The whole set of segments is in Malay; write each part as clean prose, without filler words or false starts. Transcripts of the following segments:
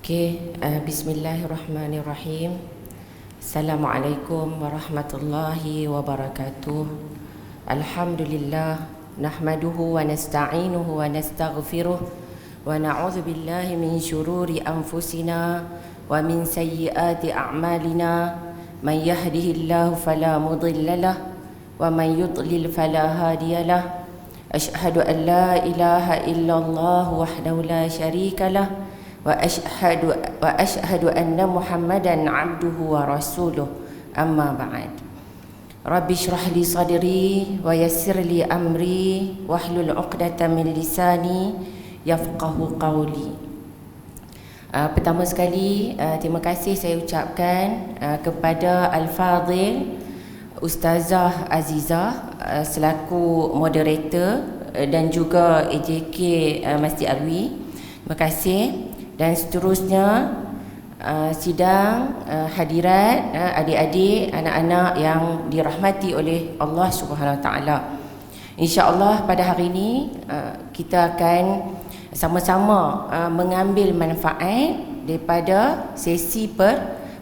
Bismillahirrahmanirrahim. Assalamualaikum warahmatullahi wabarakatuh. Alhamdulillah, nahmaduhu wa nasta'inuhu wa nastaghfiruh wa na'udzu billahi min syururi anfusina wa min sayyiati a'malina. Man yahdihillahu fala mudilla lahu wa man yudlil fala hadiya lahu. Asyhadu an la ilaha illallah wahdahu la syarika lahu wa ashhadu anna Muhammadan abduhu wa rasuluh. Amma ba'd. Rabbi shrah li sadri wa yassir li amri wahlul 'uqdatam min lisani yafqahu qawli. Pertama sekali terima kasih saya ucapkan kepada Al-Fadhil Ustazah Azizah selaku moderator dan juga AJK Masjid Alwi. Terima kasih. Dan seterusnya sidang hadirat adik-adik, anak-anak yang dirahmati oleh Allah Subhanahu Wa Taala. InsyaAllah pada hari ini kita akan sama-sama mengambil manfaat daripada sesi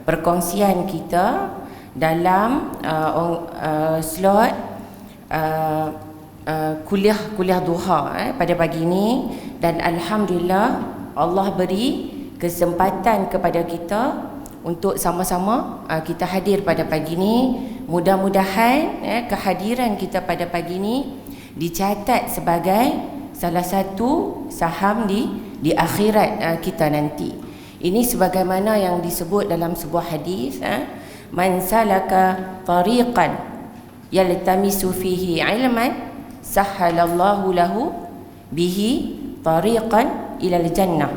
perkongsian kita dalam slot kuliah duha pada pagi ini. Dan Alhamdulillah Allah beri kesempatan kepada kita untuk sama-sama kita hadir pada pagi ini. Mudah-mudahan kehadiran kita pada pagi ini dicatat sebagai salah satu saham di akhirat kita nanti. Ini sebagaimana yang disebut dalam sebuah hadis, man salaka tariqan yaltamisu fihi ilman sahhalallahu lahu bihi tariqan ilal jannah.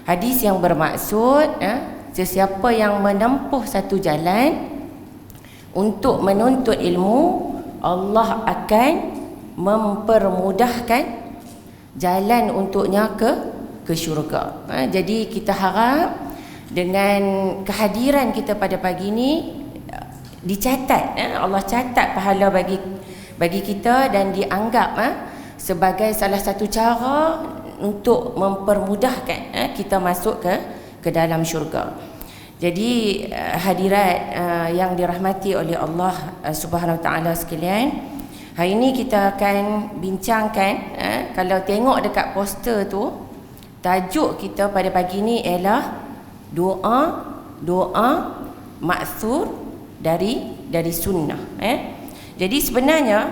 Hadis yang bermaksud sesiapa yang menempuh satu jalan untuk menuntut ilmu, Allah akan mempermudahkan jalan untuknya ke syurga. Jadi kita harap dengan kehadiran kita pada pagi ini dicatat, Allah catat pahala bagi kita dan dianggap sebagai salah satu cara untuk mempermudahkan kita masuk ke dalam syurga. Jadi hadirat yang dirahmati oleh Allah Subhanahu Wa Taala sekalian, hari ini kita akan bincangkan, kalau tengok dekat poster tu, tajuk kita pada pagi ini ialah doa ma'thur dari sunnah. Jadi sebenarnya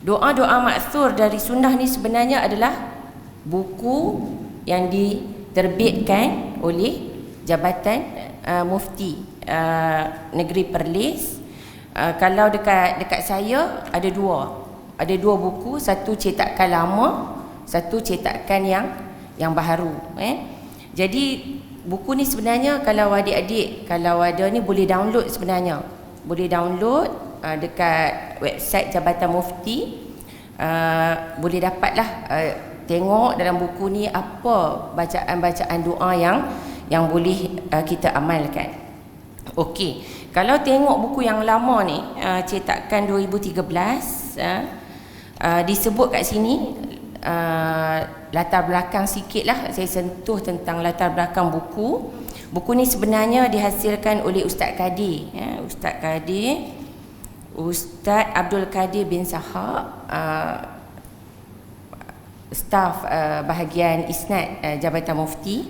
doa-doa ma'thur dari sunnah ni sebenarnya adalah buku yang diterbitkan oleh Jabatan Mufti Negeri Perlis. Kalau dekat saya ada dua buku, satu cetakan lama, satu cetakan yang baru. Jadi buku ni sebenarnya kalau adik-adik kalau ada ni boleh download sebenarnya. Boleh download dekat website Jabatan Mufti. Boleh dapatlah tengok dalam buku ni apa bacaan-bacaan doa yang boleh kita amalkan. Okey, kalau tengok buku yang lama ni, cetakan 2013, disebut kat sini latar belakang sikit lah, saya sentuh tentang latar belakang buku. Buku ni sebenarnya dihasilkan oleh Ustaz Kadir, Ustaz Abdul Kadir bin Sahak, staf bahagian isnad Jabatan Mufti.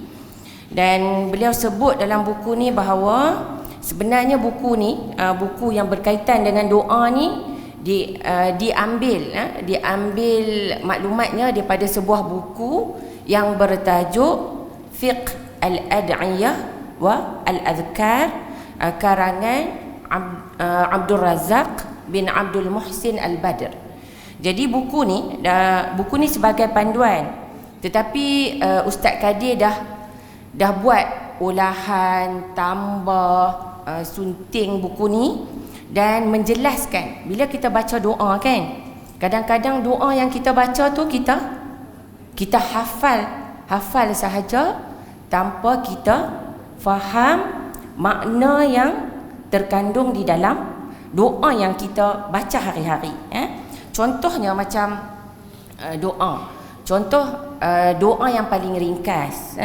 Dan beliau sebut dalam buku ni bahawa sebenarnya buku ni, buku yang berkaitan dengan doa ni diambil maklumatnya daripada sebuah buku yang bertajuk Fiqh Al-Ad'iyah wa Al-Adhkar, karangan Abdul Razak bin Abdul Muhsin Al-Badr. Jadi buku ni sebagai panduan, tetapi Ustaz Kadir dah buat ulahan, tambah, sunting buku ni dan menjelaskan. Bila kita baca doa kan, kadang-kadang doa yang kita baca tu kita hafal sahaja tanpa kita faham makna yang terkandung di dalam doa yang kita baca hari-hari. Contohnya macam doa. Contoh doa yang paling ringkas.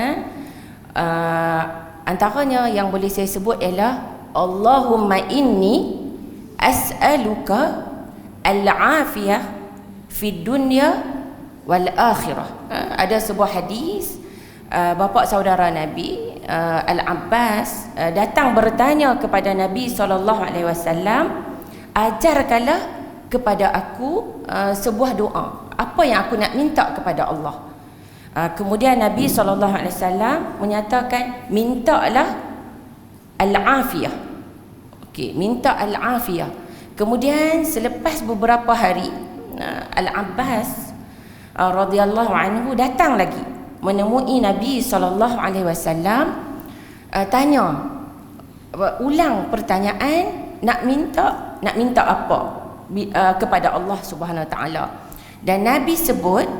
Antaranya yang boleh saya sebut ialah Allahumma inni as'aluka al-afiyah fid dunya wal akhirah. Ada sebuah hadis, bapa saudara Nabi Al-Abbas datang bertanya kepada Nabi SAW, ajarkanlah kepada aku sebuah doa, apa yang aku nak minta kepada Allah. Kemudian Nabi SAW menyatakan, mintalah al-afiyah. Okey, minta al-afiyah. Kemudian selepas beberapa hari, Al-Abbas radhiyallahu anhu datang lagi menemui Nabi SAW, tanya ulang pertanyaan, nak minta apa kepada Allah Subhanahu Wa Taala. Dan Nabi sebut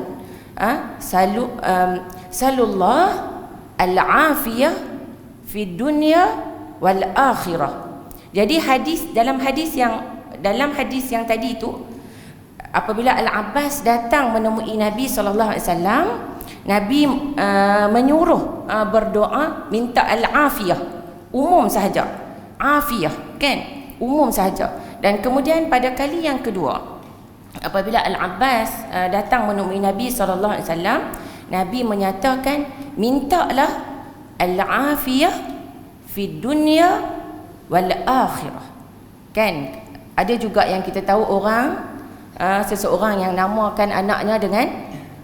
salullah al-afiyah fi dunya wal akhirah. Jadi dalam hadis yang tadi itu, apabila Al-Abbas datang menemui Nabi SAW, Nabi menyuruh berdoa minta al-afiyah, umum sahaja, afiyah kan, umum sahaja. Dan kemudian pada kali yang kedua, apabila Al-Abbas datang menemui Nabi SAW, Nabi menyatakan, mintalah al-afiyah fi dunya wal akhirah. Kan ada juga yang kita tahu seseorang yang namakan anaknya dengan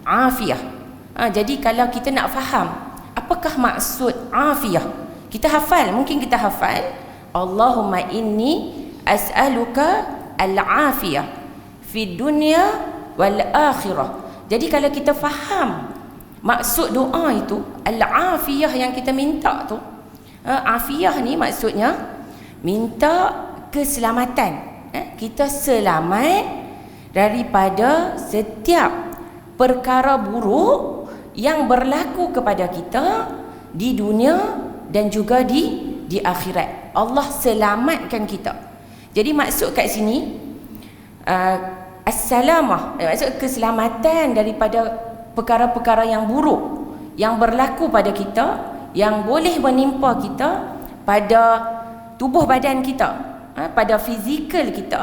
afiyah. Jadi kalau kita nak faham apakah maksud afiyah, mungkin kita hafal Allahumma inni as'aluka al-afiyah fi dunya wal akhirah. Jadi kalau kita faham maksud doa itu, al-afiyah yang kita minta tu, afiyah ni maksudnya minta keselamatan. Kita selamat daripada setiap perkara buruk yang berlaku kepada kita di dunia dan juga di akhirat. Allah selamatkan kita. Jadi maksud kat sini as-salamah, maksud keselamatan daripada perkara-perkara yang buruk yang berlaku pada kita, yang boleh menimpa kita pada tubuh badan kita, pada fizikal kita,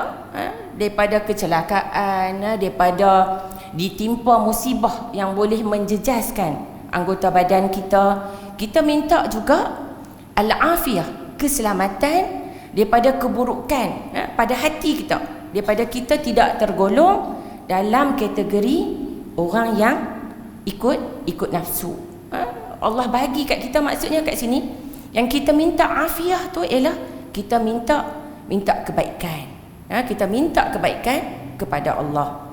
daripada kecelakaan, daripada ditimpa musibah yang boleh menjejaskan anggota badan kita. Kita minta juga al-afiyah, keselamatan daripada keburukan pada hati kita, daripada kita tidak tergolong dalam kategori orang yang ikut nafsu. Allah bagi kat kita, maksudnya kat sini yang kita minta afiah tu ialah kita minta kebaikan. Kita minta kebaikan kepada Allah.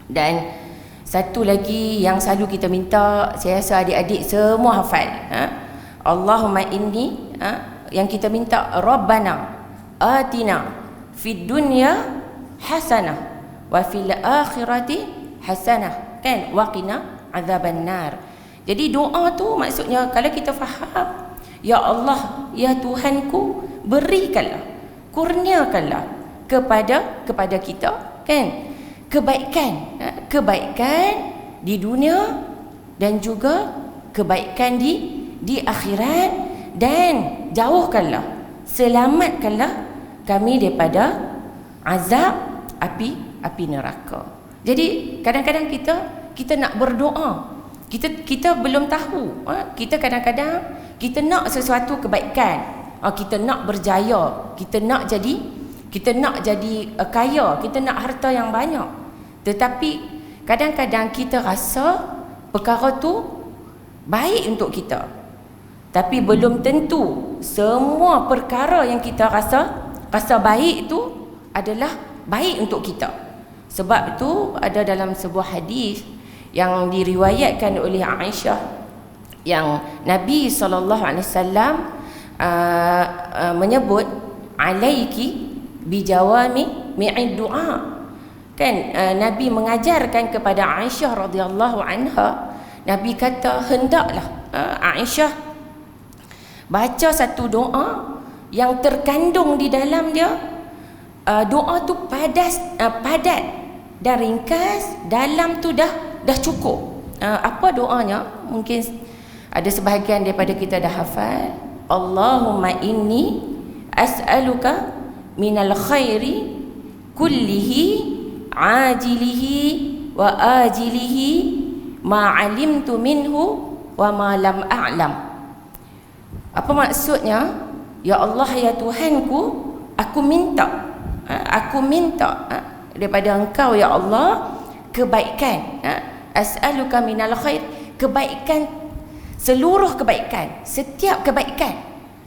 Dan satu lagi yang selalu kita minta, saya rasa adik-adik semua hafal, Allahumma inni, yang kita minta, Rabbana atina fid dunya hasanah wa fil akhirati hasanah, kan, wa qina azaban nar. Jadi doa tu maksudnya kalau kita faham, ya Allah, ya Tuhanku, berikanlah, kurniakanlah kepada kita, kan, kebaikan di dunia dan juga kebaikan di akhirat, dan jauhkanlah, selamatkanlah kami daripada azab api neraka. Jadi kadang-kadang kita nak berdoa, kita belum tahu, kita kadang-kadang kita nak sesuatu kebaikan, kita nak berjaya, kita nak jadi kaya, kita nak harta yang banyak. Tetapi kadang-kadang kita rasa perkara tu baik untuk kita, tapi belum tentu semua perkara yang kita rasa baik itu adalah baik untuk kita. Sebab itu ada dalam sebuah hadis yang diriwayatkan oleh Aisyah, yang Nabi SAW menyebut alaiki bijawami mi'id du'a. Kan, Nabi mengajarkan kepada Aisyah radhiyallahu anha, Nabi kata hendaklah Aisyah baca satu doa yang terkandung di dalam dia, doa tu padat dan ringkas, dalam tu dah cukup. Apa doanya? Mungkin Ada sebahagian daripada kita dah hafal. Allahumma inni as'aluka minal khairi kullihi ajilihi wa ajilihi ma alimtu minhu wa ma lam a'lam. Apa maksudnya? Ya Allah, ya Tuhanku, aku minta daripada Engkau ya Allah kebaikan. As'aluka minal khair, kebaikan, seluruh kebaikan, setiap kebaikan.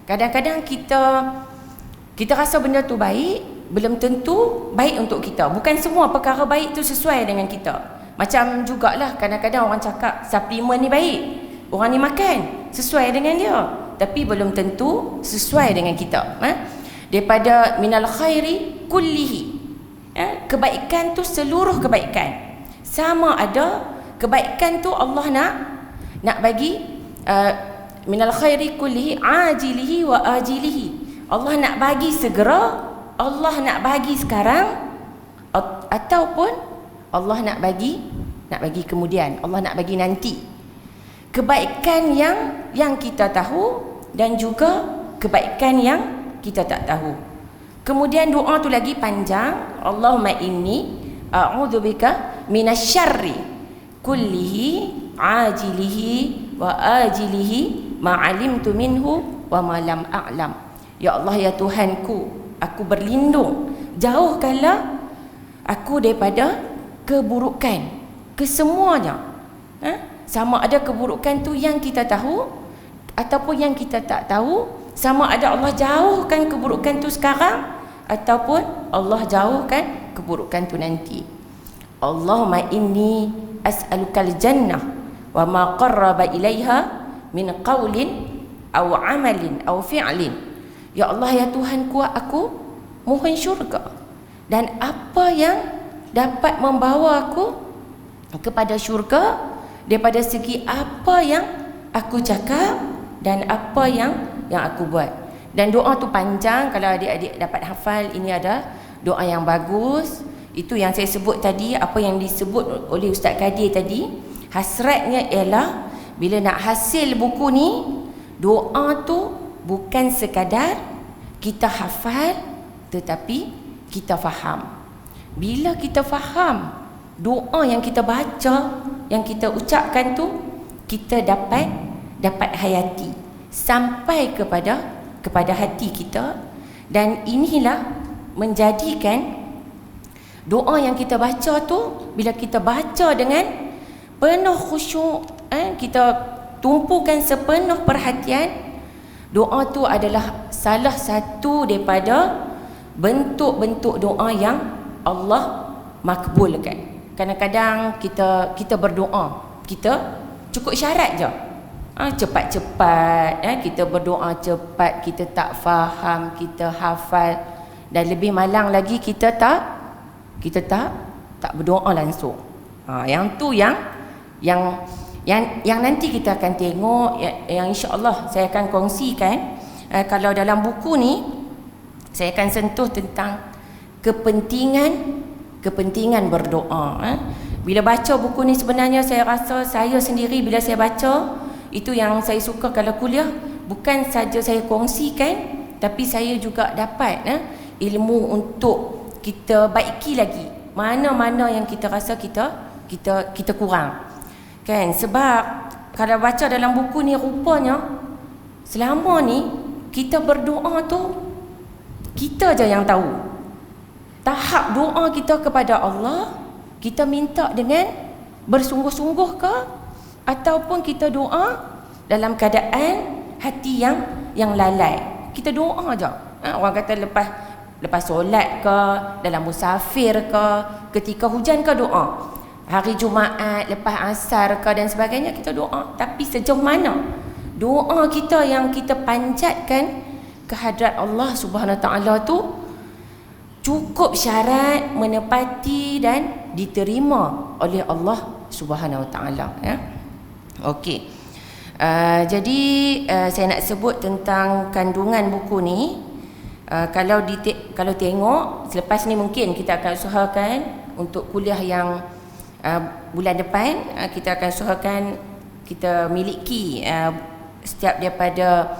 Kadang-kadang kita rasa benda tu baik, belum tentu baik untuk kita. Bukan semua perkara baik tu sesuai dengan kita. Macam jugalah kadang-kadang orang cakap suplemen ni baik, orang ni makan sesuai dengan dia, tapi belum tentu sesuai dengan kita. Daripada minal khairi kullihi, kebaikan tu seluruh kebaikan. Sama ada kebaikan tu Allah nak bagi, minal khairi kullihi ajilihi wa ajilihi. Allah nak bagi segera, Allah nak bagi sekarang, ataupun Allah nak bagi kemudian, Allah nak bagi nanti. Kebaikan yang kita tahu dan juga kebaikan yang kita tak tahu. Kemudian doa tu lagi panjang. Allahumma inni a'udzubika minasyarri kullihi ajilihi wa ajilihi ma alimtu minhu wa ma lam a'lam. Ya Allah, ya Tuhanku, aku berlindung, jauhkanlah aku daripada keburukan kesemuanya. Sama ada keburukan tu yang kita tahu ataupun yang kita tak tahu. Sama ada Allah jauhkan keburukan tu sekarang ataupun Allah jauhkan keburukan tu nanti. Allahumma inni as'alukal jannah wa ma qarraba ilaiha min qawlin aw amalin aw fi'lin. Ya Allah, ya Tuhanku, aku mohon syurga dan apa yang dapat membawa aku kepada syurga daripada segi apa yang aku cakap dan apa yang aku buat. Dan doa tu panjang. Kalau adik-adik dapat hafal, ini ada doa yang bagus. Itu yang saya sebut tadi, apa yang disebut oleh Ustaz Kadir tadi. Hasratnya ialah bila nak hasil buku ni, doa tu bukan sekadar kita hafal, tetapi kita faham. Bila kita faham doa yang kita baca, yang kita ucapkan tu, kita dapat hayati sampai kepada hati kita. Dan inilah menjadikan doa yang kita baca tu, bila kita baca dengan penuh khusyuk, kita tumpukan sepenuh perhatian, doa tu adalah salah satu daripada bentuk-bentuk doa yang Allah makbulkan. Kadang-kadang kita berdoa, kita cukup syarat je, cepat-cepat, kita berdoa cepat, kita tak faham, kita hafal, dan lebih malang lagi kita tak berdoa langsung. Yang tu yang nanti kita akan tengok, yang insya-Allah saya akan kongsikan. Kalau dalam buku ni saya akan sentuh tentang kepentingan berdoa. Bila baca buku ni, sebenarnya saya rasa saya sendiri bila saya baca, itu yang saya suka kalau kuliah, bukan saja saya kongsikan, tapi saya juga dapat ilmu untuk kita baiki lagi mana-mana yang kita rasa kita kurang. Kan? Sebab kalau baca dalam buku ni, rupanya selama ni kita berdoa tu kita je yang tahu tahap doa kita kepada Allah. Kita minta dengan bersungguh-sungguh ke, ataupun kita doa dalam keadaan hati yang lalai. Kita doa je. Orang kata lepas solat ke, dalam musafir ke, ketika hujan ke doa, hari Jumaat, lepas asar ke dan sebagainya kita doa. Tapi sejauh mana doa kita yang kita panjatkan ke hadrat Allah Subhanahu Wa Taala tu cukup syarat menepati dan diterima oleh Allah Subhanahu Wa Taala, ya. Okey. Jadi saya nak sebut tentang kandungan buku ni. Kalau tengok selepas ni, mungkin kita akan usahakan untuk kuliah yang bulan depan, kita akan usahakan kita miliki. Setiap daripada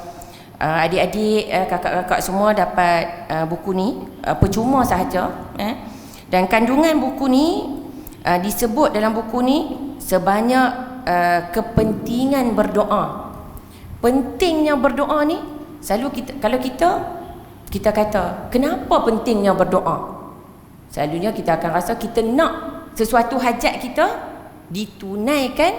adik-adik, kakak-kakak semua dapat buku ni percuma sahaja. Dan kandungan buku ni disebut dalam buku ni sebanyak kepentingan berdoa. Pentingnya berdoa ni selalu kita, kalau kita kata kenapa pentingnya berdoa, selalunya kita akan rasa kita nak sesuatu hajat kita ditunaikan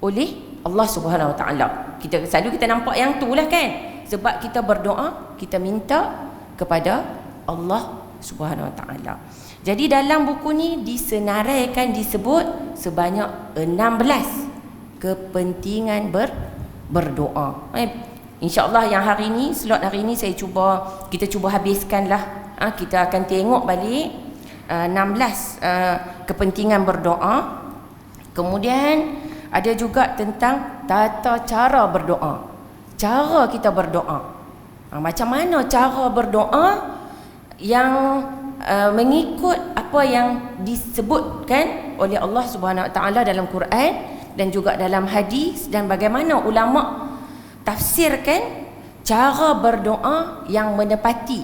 oleh Allah Subhanahu Wa Taala. Selalu kita nampak yang tu lah kan. Sebab kita berdoa, kita minta kepada Allah Subhanahu Wa Taala. Jadi dalam buku ni disenaraikan, disebut sebanyak 16 kepentingan berdoa. InsyaAllah yang hari ni, slot hari ni kita cuba habiskanlah. Kita akan tengok balik 16 kepentingan berdoa. Kemudian ada juga tentang tata cara berdoa. Cara kita berdoa. Macam mana cara berdoa yang mengikut apa yang disebutkan oleh Allah Subhanahu Wa Taala dalam Quran dan juga dalam hadis, dan bagaimana ulama tafsirkan cara berdoa yang menepati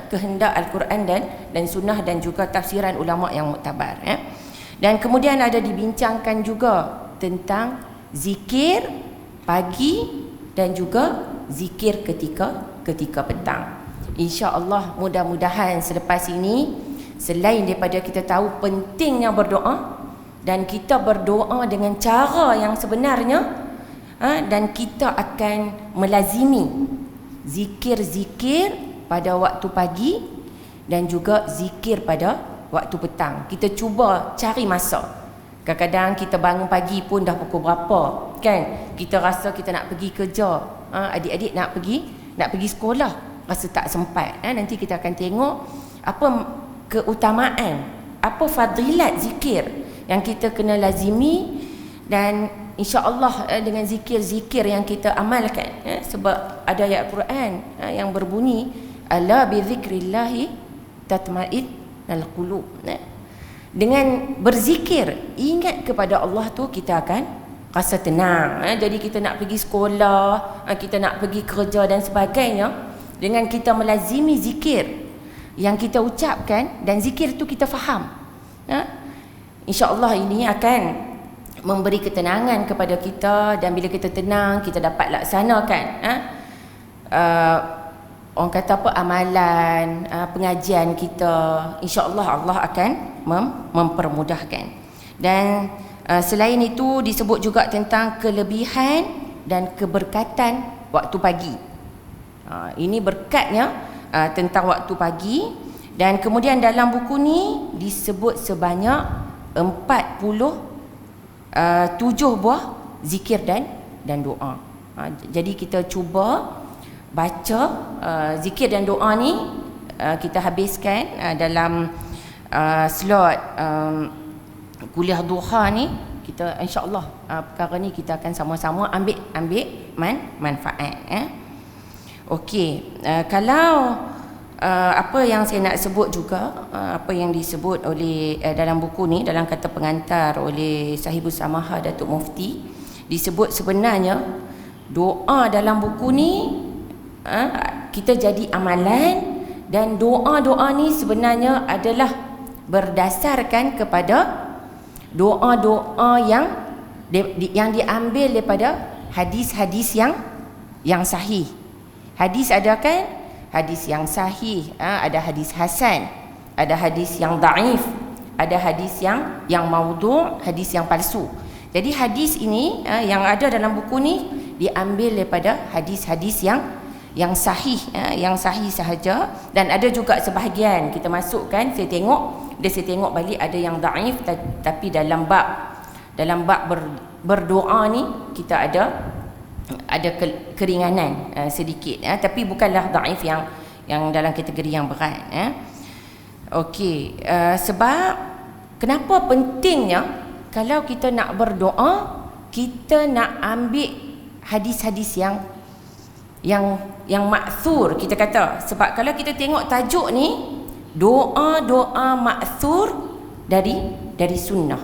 kehendak Al-Quran dan sunnah dan juga tafsiran ulama yang muktabar. Dan kemudian ada dibincangkan juga tentang zikir pagi dan juga zikir ketika petang. InsyaAllah mudah-mudahan selepas ini, selain daripada kita tahu pentingnya berdoa dan kita berdoa dengan cara yang sebenarnya, dan kita akan melazimi zikir-zikir pada waktu pagi dan juga zikir pada waktu petang. Kita cuba cari masa. Kadang-kadang kita bangun pagi pun dah pukul berapa kan, kita rasa kita nak pergi kerja, adik-adik nak pergi sekolah, rasa tak sempat. Nanti kita akan tengok apa keutamaan, apa fadilat zikir yang kita kena lazimi. Dan insya-Allah dengan zikir-zikir yang kita amalkan, sebab ada ayat Quran yang berbunyi ala bi zikrillahi tatma'innul qulub. Dengan berzikir, ingat kepada Allah tu, kita akan rasa tenang. Jadi kita nak pergi sekolah, kita nak pergi kerja dan sebagainya, dengan kita melazimi zikir yang kita ucapkan dan zikir tu kita faham, insya-Allah ini akan memberi ketenangan kepada kita. Dan bila kita tenang, kita dapat laksanakan orang kata apa, amalan, pengajian kita. InsyaAllah Allah akan mempermudahkan. Dan selain itu disebut juga tentang kelebihan dan keberkatan waktu pagi. Ini berkatnya tentang waktu pagi. Dan kemudian dalam buku ni disebut sebanyak 47 buah zikir dan doa. Jadi kita cuba baca zikir dan doa ni, kita habiskan dalam slot kuliah duha ni. Kita insya-Allah perkara ni kita akan sama-sama ambil manfaat. Okey, kalau apa yang saya nak sebut juga, apa yang disebut oleh dalam buku ni, dalam kata pengantar oleh Sahibus Samaha Datuk Mufti, disebut sebenarnya doa dalam buku ni kita jadi amalan. Dan doa-doa ni sebenarnya adalah berdasarkan kepada doa-doa yang diambil daripada hadis-hadis yang sahih. Hadis ada kan? Hadis yang sahih, ada hadis hasan, ada hadis yang daif, ada hadis yang maudhu', hadis yang palsu. Jadi hadis ini yang ada dalam buku ni diambil daripada hadis-hadis yang sahih, yang sahih sahaja. Dan ada juga sebahagian kita masukkan, saya tengok balik ada yang daif, tapi dalam bab berdoa ni kita ada keringanan sedikit, tapi bukanlah dhaif yang dalam kategori yang berat. Okey, sebab kenapa pentingnya kalau kita nak berdoa, kita nak ambil hadis-hadis yang ma'thur, kita kata. Sebab kalau kita tengok tajuk ni, doa-doa ma'thur dari sunnah.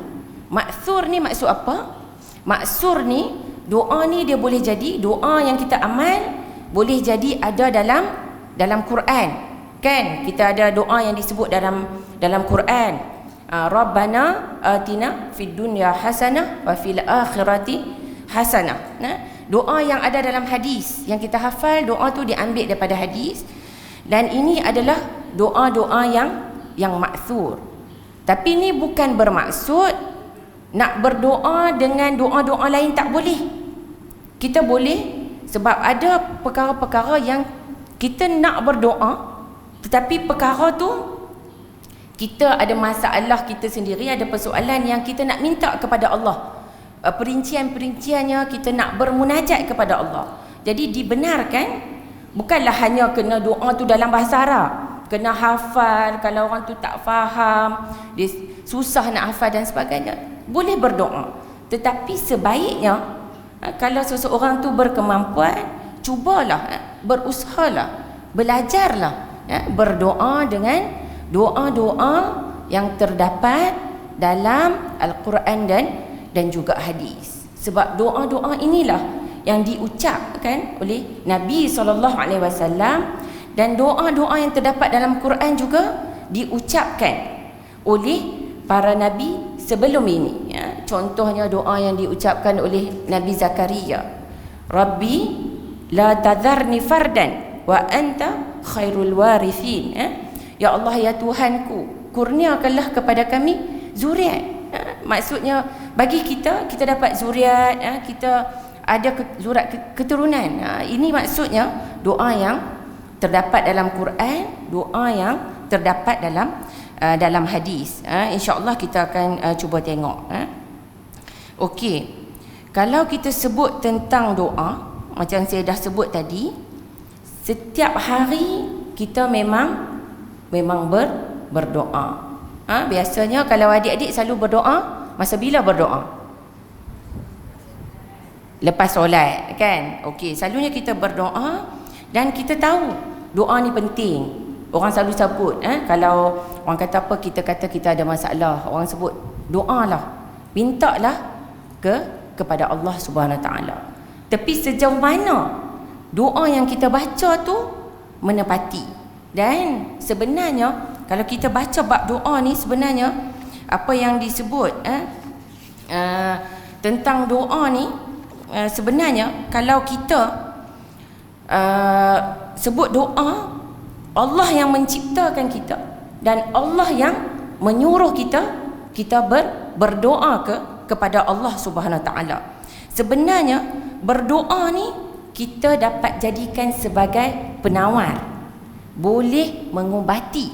Ma'thur ni maksud apa? Ma'thur ni doa ni dia boleh jadi doa yang kita amal, boleh jadi ada dalam Quran. Kan kita ada doa yang disebut dalam Quran, Rabbana atina fid dunya hasanah wa fil akhirati hasanah. Doa yang ada dalam hadis yang kita hafal, doa tu diambil daripada hadis, dan ini adalah doa-doa yang ma'thur. Tapi ni bukan bermaksud nak berdoa dengan doa-doa lain tak boleh. Kita boleh, sebab ada perkara-perkara yang kita nak berdoa, tetapi perkara tu kita ada masalah kita sendiri, ada persoalan yang kita nak minta kepada Allah. Perincian-perinciannya kita nak bermunajat kepada Allah. Jadi dibenarkan, bukanlah hanya kena doa tu dalam bahasa Arab, kena hafal, kalau orang tu tak faham, dia susah nak hafal dan sebagainya. Boleh berdoa, tetapi sebaiknya kalau seseorang tu berkemampuan, cubalah, berusahalah, belajarlah berdoa dengan doa-doa yang terdapat dalam Al-Quran dan juga hadis. Sebab doa-doa inilah yang diucapkan oleh Nabi SAW, dan doa-doa yang terdapat dalam Quran juga diucapkan oleh para nabi sebelum ini. Contohnya doa yang diucapkan oleh Nabi Zakaria, Rabbi la tadharni fardan wa anta khairul warithin. Ya Allah, ya Tuhanku, kurniakanlah kepada kami zuriat. Maksudnya bagi kita dapat zuriat, kita ada keturunan. Ini maksudnya doa yang terdapat dalam Quran, doa yang terdapat dalam hadis. InsyaAllah kita akan cuba tengok. Okey, kalau kita sebut tentang doa, macam saya dah sebut tadi, setiap hari kita memang berdoa. Biasanya kalau adik-adik selalu berdoa, masa bila berdoa? Lepas solat, kan? Okey, selalunya kita berdoa, dan kita tahu doa ni penting. Orang selalu sebut, kalau orang kata apa, kita kata kita ada masalah, orang sebut doalah, mintalah kepada Allah Subhanahu Wa Taala. Tapi sejauh mana doa yang kita baca tu menepati? Dan sebenarnya kalau kita baca bab doa ni, sebenarnya apa yang disebut tentang doa ni, sebenarnya kalau kita sebut doa, Allah yang menciptakan kita dan Allah yang menyuruh kita berdoa kepada Allah Subhanahu Wa Taala. Sebenarnya berdoa ni kita dapat jadikan sebagai penawar, boleh mengubati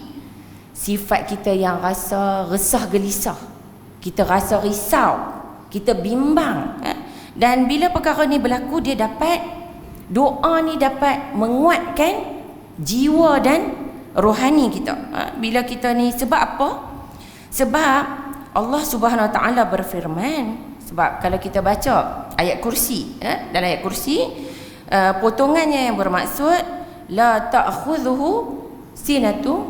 sifat kita yang rasa resah gelisah, kita rasa risau, kita bimbang. Dan bila perkara ni berlaku, doa ni dapat menguatkan jiwa dan rohani kita. Bila kita ni, sebab apa? Sebab Allah Subhanahu Wa Taala berfirman. Sebab kalau kita baca ayat kursi, dalam ayat kursi, potongannya yang bermaksud la ta'khudhuhu sinatu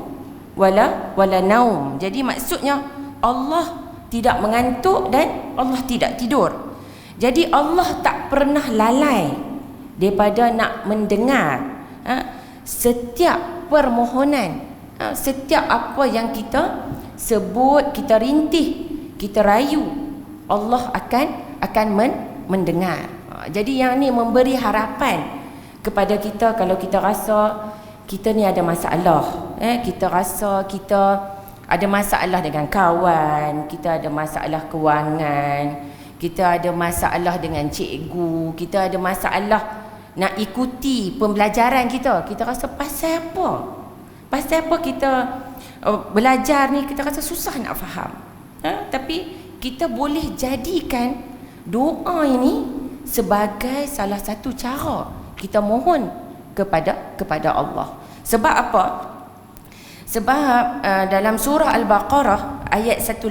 wala naum. Jadi maksudnya Allah tidak mengantuk dan Allah tidak tidur. Jadi Allah tak pernah lalai daripada nak mendengar setiap permohonan, setiap apa yang kita sebut, kita rintih, kita rayu, Allah akan mendengar. Jadi yang ni memberi harapan kepada kita. Kalau kita rasa kita ni ada masalah, kita rasa kita ada masalah dengan kawan, kita ada masalah kewangan, kita ada masalah dengan cikgu, kita ada masalah nak ikuti pembelajaran kita, kita rasa pasal apa kita belajar ni, kita rasa susah nak faham. Tapi kita boleh jadikan doa ini sebagai salah satu cara kita mohon kepada Allah. Sebab apa? Sebab dalam surah Al-Baqarah ayat 186,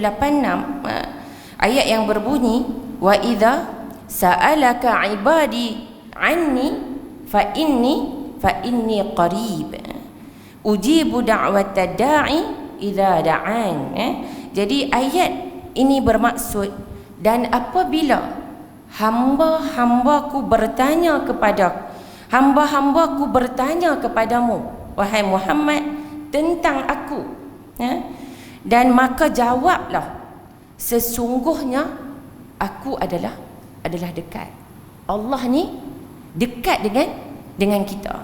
ayat yang berbunyi wa idza sa'alaka ibadi anni fa inni qarib ujibu da'watad da'i idza da'an. Jadi ayat ini bermaksud, dan apabila hamba-hambaku bertanya kepadamu, wahai Muhammad, tentang aku. Dan maka jawablah, sesungguhnya aku adalah dekat. Allah ni dekat dengan kita.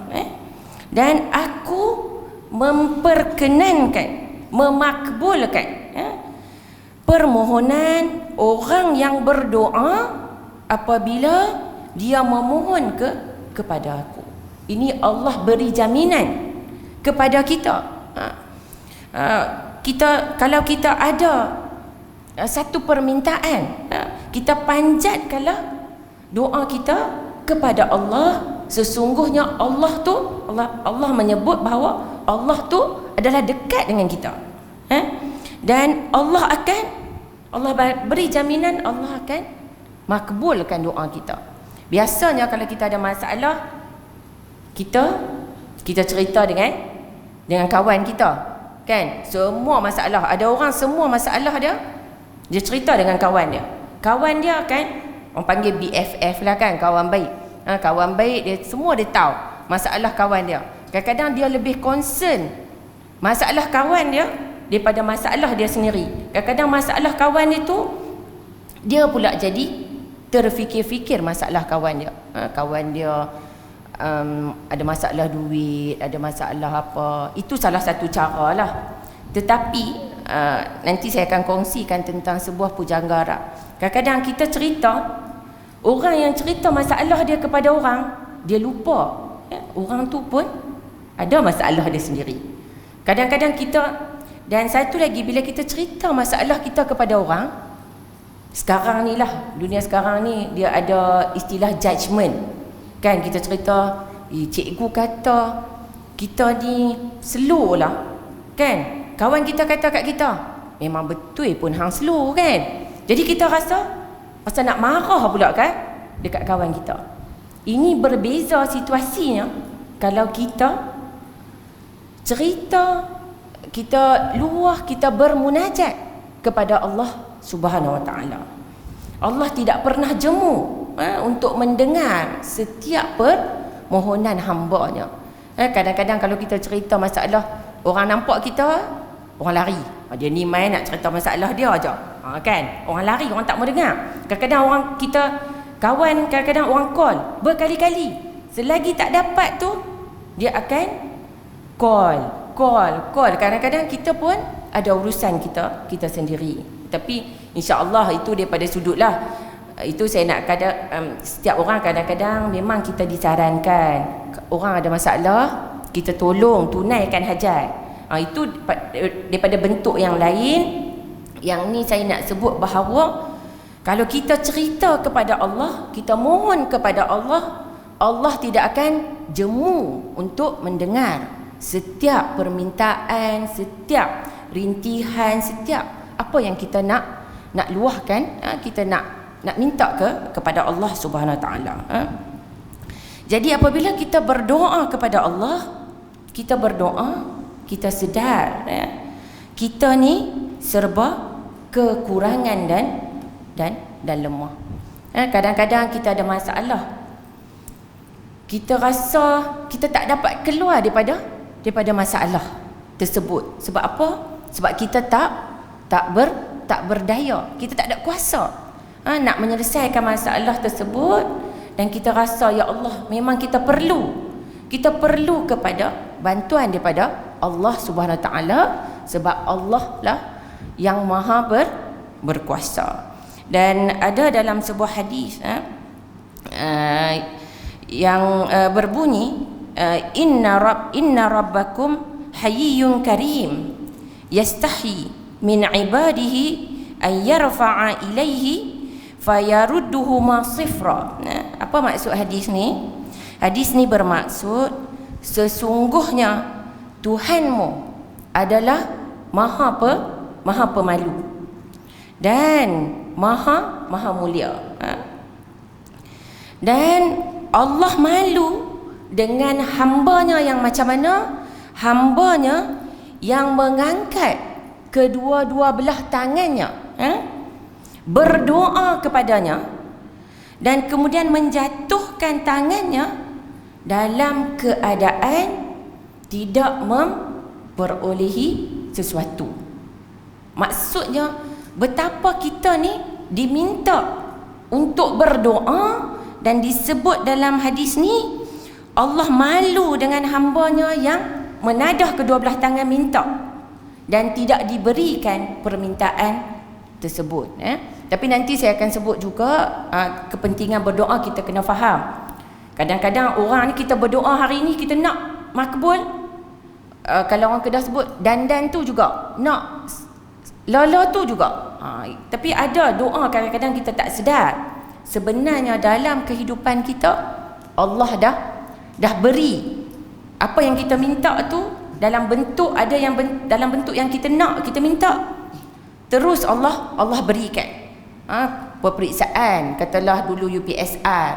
Dan aku memperkenankan, memakbulkan permohonan orang yang berdoa apabila dia memohon kepada aku. Ini Allah beri jaminan kepada kita. Kalau kita ada satu permintaan, kita panjatkanlah doa kita kepada Allah. Sesungguhnya Allah menyebut bahawa Allah tu adalah dekat dengan kita. Dan Allah beri jaminan Allah akan makbulkan doa kita. Biasanya kalau kita ada masalah, kita cerita dengan kawan kita, kan? Semua masalah, ada orang semua masalah dia cerita dengan kawan dia. Kawan dia kan, orang panggil BFF lah kan, kawan baik. Kawan baik dia, semua dia tahu masalah kawan dia. Kadang-kadang dia lebih concern masalah kawan dia daripada masalah dia sendiri. Kadang-kadang masalah kawan itu dia pula jadi terfikir-fikir masalah kawan dia. Kawan dia ada masalah duit, ada masalah apa. Itu salah satu cara lah. Tetapi nanti saya akan kongsikan tentang sebuah pujangga. Kadang-kadang kita cerita, orang yang cerita masalah dia kepada orang, dia lupa orang tu pun ada masalah dia sendiri. Kadang-kadang kita, dan satu lagi, bila kita cerita masalah kita kepada orang, sekarang ni lah, dunia sekarang ni dia ada istilah judgement, kan? Kita cerita, cikgu kata kita ni slow lah, kan? Kawan kita kata kat kita, memang betul pun hang slow, kan? Jadi kita rasa pasal nak marah pula kan dekat kawan kita. Ini berbeza situasinya kalau kita cerita, kita luah, kita bermunajat kepada Allah Subhanahu Wa Taala. Allah tidak pernah jemu untuk mendengar setiap permohonan hamba-Nya. Kadang-kadang kalau kita cerita masalah, orang nampak kita, orang lari. Dia ni main nak cerita masalah dia aja. Kan? Orang lari, orang tak mau dengar. Kadang-kadang orang kita kawan, kadang-kadang orang call berkali-kali. Selagi tak dapat tu, dia akan call. Kadang-kadang kita pun ada urusan kita sendiri. Tapi insya-Allah itu daripada sudutlah. Itu saya nak setiap orang kadang-kadang memang kita disarankan, orang ada masalah, kita tolong tunaikan hajat. Itu daripada bentuk yang lain. Yang ni saya nak sebut bahawa kalau kita cerita kepada Allah, kita mohon kepada Allah, Allah tidak akan jemu untuk mendengar setiap permintaan, setiap rintihan, setiap apa yang kita nak luahkan, kita nak minta kepada Allah Subhanahu Wa Taala. Jadi apabila kita berdoa kepada Allah, kita sedar kita ni serba kekurangan dan lemah. Kadang-kadang kita ada masalah, kita rasa kita tak dapat keluar daripada masalah tersebut. Sebab apa? Sebab kita tak berdaya, kita tak ada kuasa nak menyelesaikan masalah tersebut. Dan kita rasa, ya Allah, memang kita perlu kepada bantuan daripada Allah Subhanahu Wa Taala, sebab Allah lah yang maha berkuasa. Dan ada dalam sebuah hadis yang berbunyi, inna rabbakum hayyun karim yastahi min ibadihi an yarfa'a ilaihi fayarudduhu ma sifra. Apa maksud hadis ni? Hadis ni bermaksud, sesungguhnya Tuhanmu adalah maha pemalu dan maha mulia. Dan Allah malu dengan hambanya yang macam mana? Hambanya yang mengangkat kedua-dua belah tangannya berdoa kepadanya dan kemudian menjatuhkan tangannya dalam keadaan tidak memperolehi sesuatu. Maksudnya betapa kita ni diminta untuk berdoa, dan disebut dalam hadis ni Allah malu dengan hambanya yang menadah kedua belah tangan minta dan tidak diberikan permintaan tersebut. Tapi nanti saya akan sebut juga kepentingan berdoa kita kena faham. Kadang-kadang orang ni kita berdoa hari ni kita nak makbul, kalau orang Kedah sebut dandan tu juga nak, lala tu juga. Tapi ada doa kadang-kadang kita tak sedar. Sebenarnya dalam kehidupan kita Allah dah beri apa yang kita minta tu dalam bentuk, ada yang dalam bentuk yang kita nak, kita minta, terus Allah berikan. Peperiksaan, katalah dulu UPSR,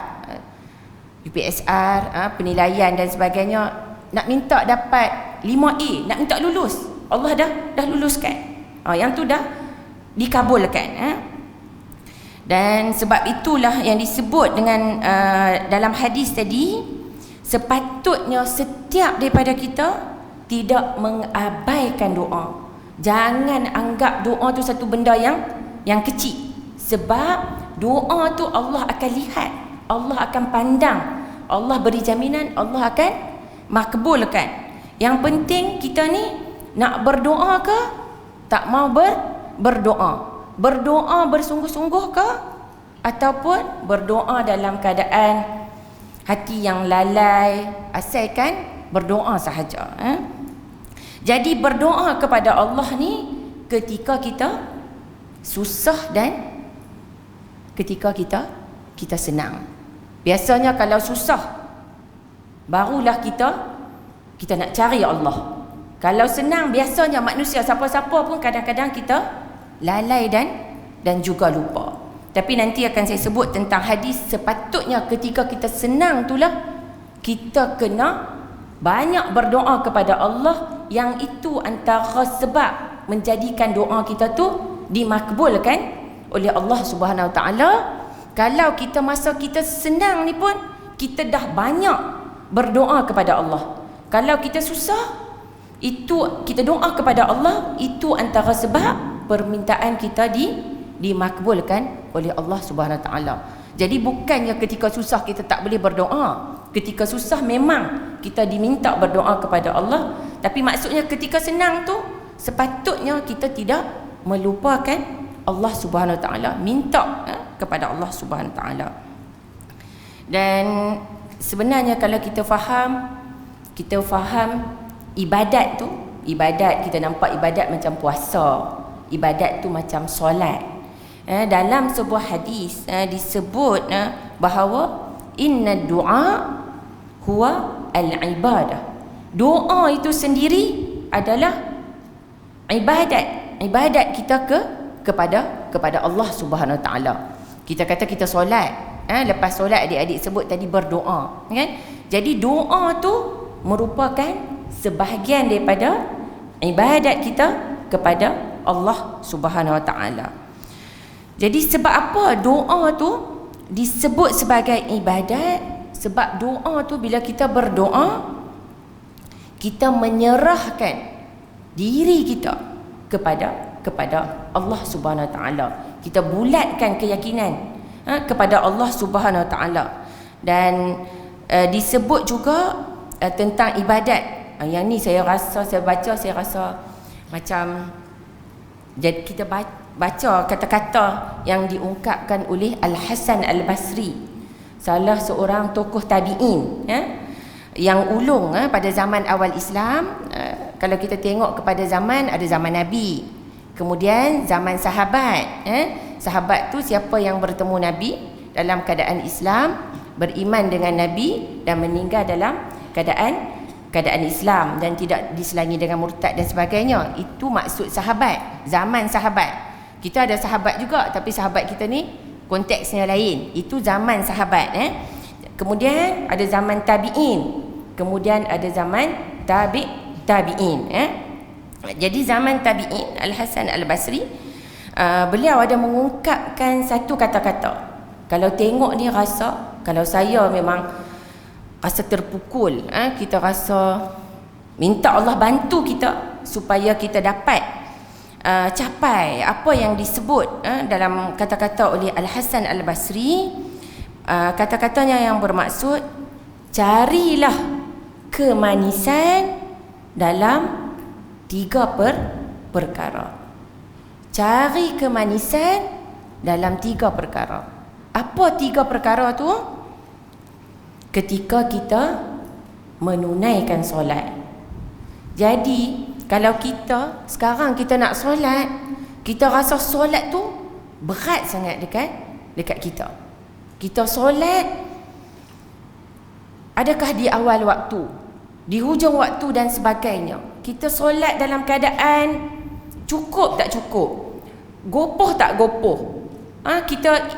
penilaian dan sebagainya, nak minta dapat 5A, nak minta lulus, Allah dah luluskan. Yang tu dah dikabulkan. Dan sebab itulah yang disebut dengan dalam hadis tadi, sepatutnya setiap daripada kita tidak mengabaikan doa. Jangan anggap doa tu satu benda yang kecil. Sebab doa tu Allah akan lihat, Allah akan pandang, Allah beri jaminan, Allah akan makbulkan. Yang penting kita ni nak berdoa ke tak mau berdoa. Berdoa bersungguh-sungguh ke ataupun berdoa dalam keadaan hati yang lalai, asalkan berdoa sahaja. Jadi berdoa kepada Allah ni ketika kita susah dan ketika kita senang. Biasanya kalau susah barulah kita nak cari Allah. Kalau senang biasanya manusia siapa-siapa pun kadang-kadang kita lalai dan juga lupa. Tapi nanti akan saya sebut tentang hadis, sepatutnya ketika kita senang itulah kita kena banyak berdoa kepada Allah, yang itu antara sebab menjadikan doa kita tu dimakbulkan oleh Allah Subhanahu Wa Taala. Kalau kita masa kita senang ni pun kita dah banyak berdoa kepada Allah. Kalau kita susah, itu kita doa kepada Allah, itu antara sebab permintaan kita dimakbulkan oleh Allah Subhanahu Wa Taala. Jadi bukannya ketika susah kita tak boleh berdoa. Ketika susah memang kita diminta berdoa kepada Allah, tapi maksudnya ketika senang tu sepatutnya kita tidak melupakan Allah Subhanahu Wa Taala, minta kepada Allah Subhanahu Wa Taala. Dan sebenarnya kalau kita faham ibadat tu, ibadat kita nampak ibadat macam puasa, ibadat tu macam solat. Dalam sebuah hadis disebut bahawa inna du'a huwa al-ibadah. Doa itu sendiri adalah ibadat. Ibadat kita kepada Allah Subhanahu Wa Taala. Kita kata kita solat, lepas solat adik-adik sebut tadi berdoa, kan? Jadi doa tu merupakan sebahagian daripada ibadat kita kepada Allah Subhanahu Wa Taala. Jadi sebab apa doa tu disebut sebagai ibadat? Sebab doa tu bila kita berdoa, kita menyerahkan diri kita kepada Allah Subhanahu Wa Taala. Kita bulatkan keyakinan kepada Allah Subhanahu Wa Taala. Dan disebut juga tentang ibadat. Yang ni saya rasa macam jadi kita baca kata-kata yang diungkapkan oleh Al-Hasan Al-Basri, salah seorang tokoh tabi'in yang ulung pada zaman awal Islam. Kalau kita tengok kepada zaman, ada zaman Nabi, kemudian zaman sahabat. Sahabat tu siapa yang bertemu Nabi dalam keadaan Islam, beriman dengan Nabi dan meninggal dalam keadaan Islam dan tidak diselangi dengan murtad dan sebagainya. Itu maksud sahabat, zaman sahabat. Kita ada sahabat juga, tapi sahabat kita ni konteksnya lain. Itu zaman sahabat. Kemudian ada zaman tabi'in, kemudian ada zaman tabi'in. Jadi zaman tabi'in, Al-Hasan Al-Basri, beliau ada mengungkapkan satu kata-kata Kalau tengok ni rasa, kalau saya memang rasa terpukul, kita rasa minta Allah bantu kita supaya kita dapat capai apa yang disebut dalam kata-kata oleh Al-Hasan Al-Basri. Kata-katanya yang bermaksud, carilah kemanisan dalam 3 perkara. Cari kemanisan dalam 3 perkara. Apa 3 perkara tu? Ketika kita menunaikan solat. Jadi kalau kita sekarang kita nak solat, kita rasa solat tu berat sangat dekat kita. Kita solat, adakah di awal waktu, di hujung waktu dan sebagainya. Kita solat dalam keadaan cukup tak cukup, gopoh tak gopoh, kita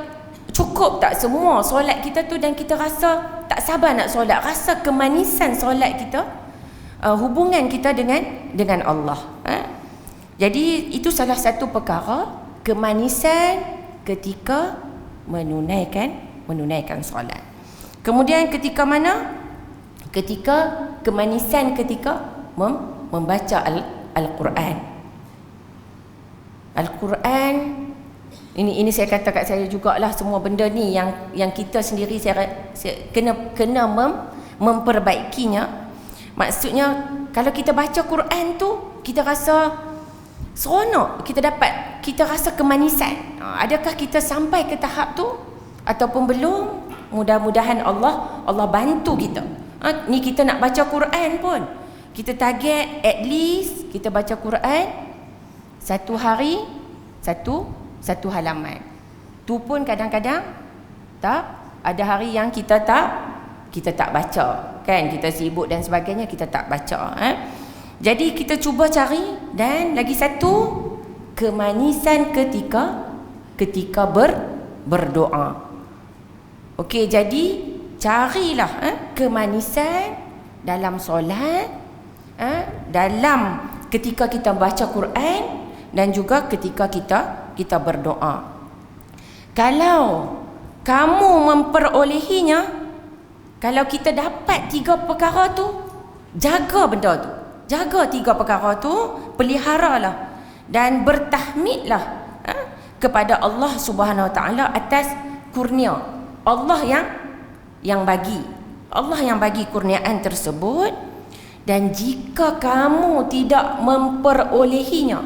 cukup tak semua solat kita tu, dan kita rasa tak sabar nak solat, rasa kemanisan solat kita, hubungan kita dengan Allah. Jadi itu salah satu perkara, kemanisan ketika menunaikan solat. Kemudian ketika mana? Ketika kemanisan ketika membaca Al-Quran. Al-Quran ini saya kata kat saya jugalah, semua benda ni yang kita sendiri saya kena memperbaikinya. Maksudnya kalau kita baca Quran tu, kita rasa seronok, kita rasa kemanisan. Adakah kita sampai ke tahap tu ataupun belum? Mudah-mudahan Allah bantu kita. Ni kita nak baca Quran pun, kita target at least kita baca Quran satu hari satu halaman. Tu pun kadang-kadang tak, ada hari yang kita tak baca, kan, kita sibuk dan sebagainya, kita tak baca. Jadi kita cuba cari. Dan lagi satu, kemanisan ketika berdoa. Okey, jadi carilah kemanisan dalam solat, dalam ketika kita baca Quran, dan juga ketika kita berdoa. Kalau kamu memperolehinya, kalau kita dapat 3 perkara tu, jaga benda tu, jaga 3 perkara tu, peliharalah dan bertahmidlah kepada Allah Subhanahu Wa Taala atas kurnia Allah yang bagi. Allah yang bagi kurniaan tersebut. Dan jika kamu tidak memperolehinya,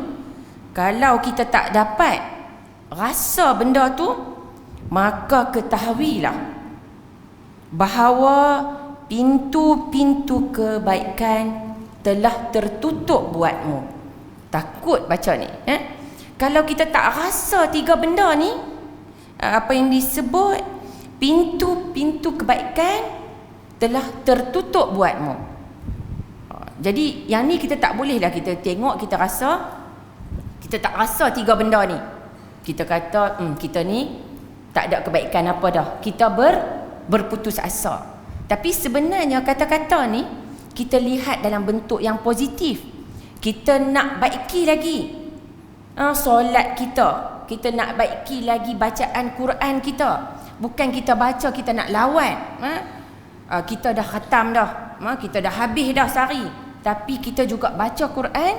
kalau kita tak dapat rasa benda tu, maka ketahuilah bahawa pintu-pintu kebaikan telah tertutup buatmu. Takut baca ni. Kalau kita tak rasa 3 benda ni, apa yang disebut pintu-pintu kebaikan telah tertutup buatmu. Jadi yang ni kita tak boleh lah kita tengok, kita tak rasa 3 benda ni, kita kata kita ni tak ada kebaikan apa dah, kita berputus asa. Tapi sebenarnya kata-kata ni kita lihat dalam bentuk yang positif. Kita nak baiki lagi solat kita nak baiki lagi bacaan Quran kita. Bukan kita baca kita nak lawan, kita dah khatam dah, kita dah habis dah sehari, tapi kita juga baca Quran,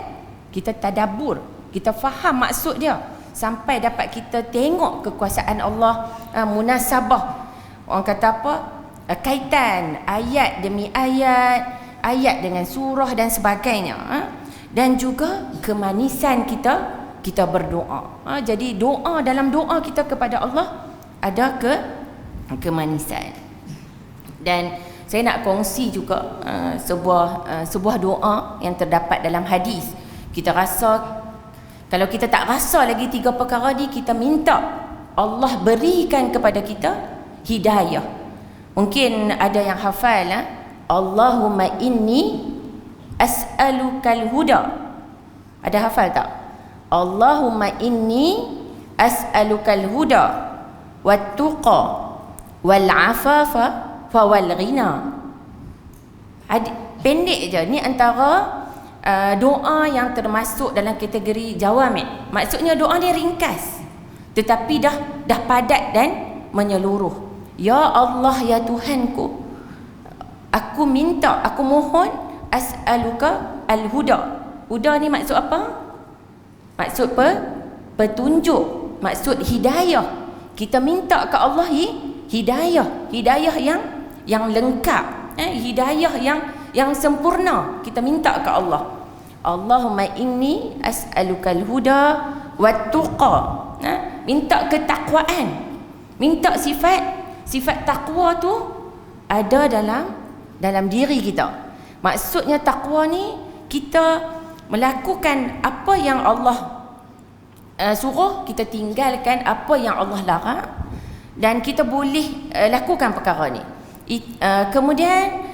kita tadabbur, kita faham maksud dia, sampai dapat kita tengok kekuasaan Allah, munasabah, orang kata apa, kaitan ayat demi ayat, ayat dengan surah dan sebagainya. Dan juga kemanisan kita berdoa. Jadi doa, dalam doa kita kepada Allah ada kemanisan. Dan saya nak kongsi juga sebuah doa yang terdapat dalam hadis. Kita rasa, kalau kita tak rasa lagi 3 perkara ni, kita minta Allah berikan kepada kita hidayah. Mungkin ada yang hafal, Allahumma inni as'alukal huda. Ada hafal tak? Allahumma inni as'alukal huda wat tuqa wal afafa fawal ghina. Pendek je. Ni antara doa yang termasuk dalam kategori jawami'. Maksudnya doa dia ringkas, tetapi dah padat menyeluruh. Ya Allah, ya Tuhanku, aku minta, aku mohon, as'aluka al-huda. Huda ni maksud apa? Maksud petunjuk, maksud hidayah. Kita minta ke Allah hidayah, hidayah yang lengkap, hidayah yang sempurna. Kita minta ke Allah. Allahumma inni as'aluka al-huda wat-tuqa. Minta ketakwaan. Minta sifat takwa tu ada dalam diri kita. Maksudnya takwa ni kita melakukan apa yang Allah suruh, kita tinggalkan apa yang Allah larang, dan kita boleh lakukan perkara ni. Kemudian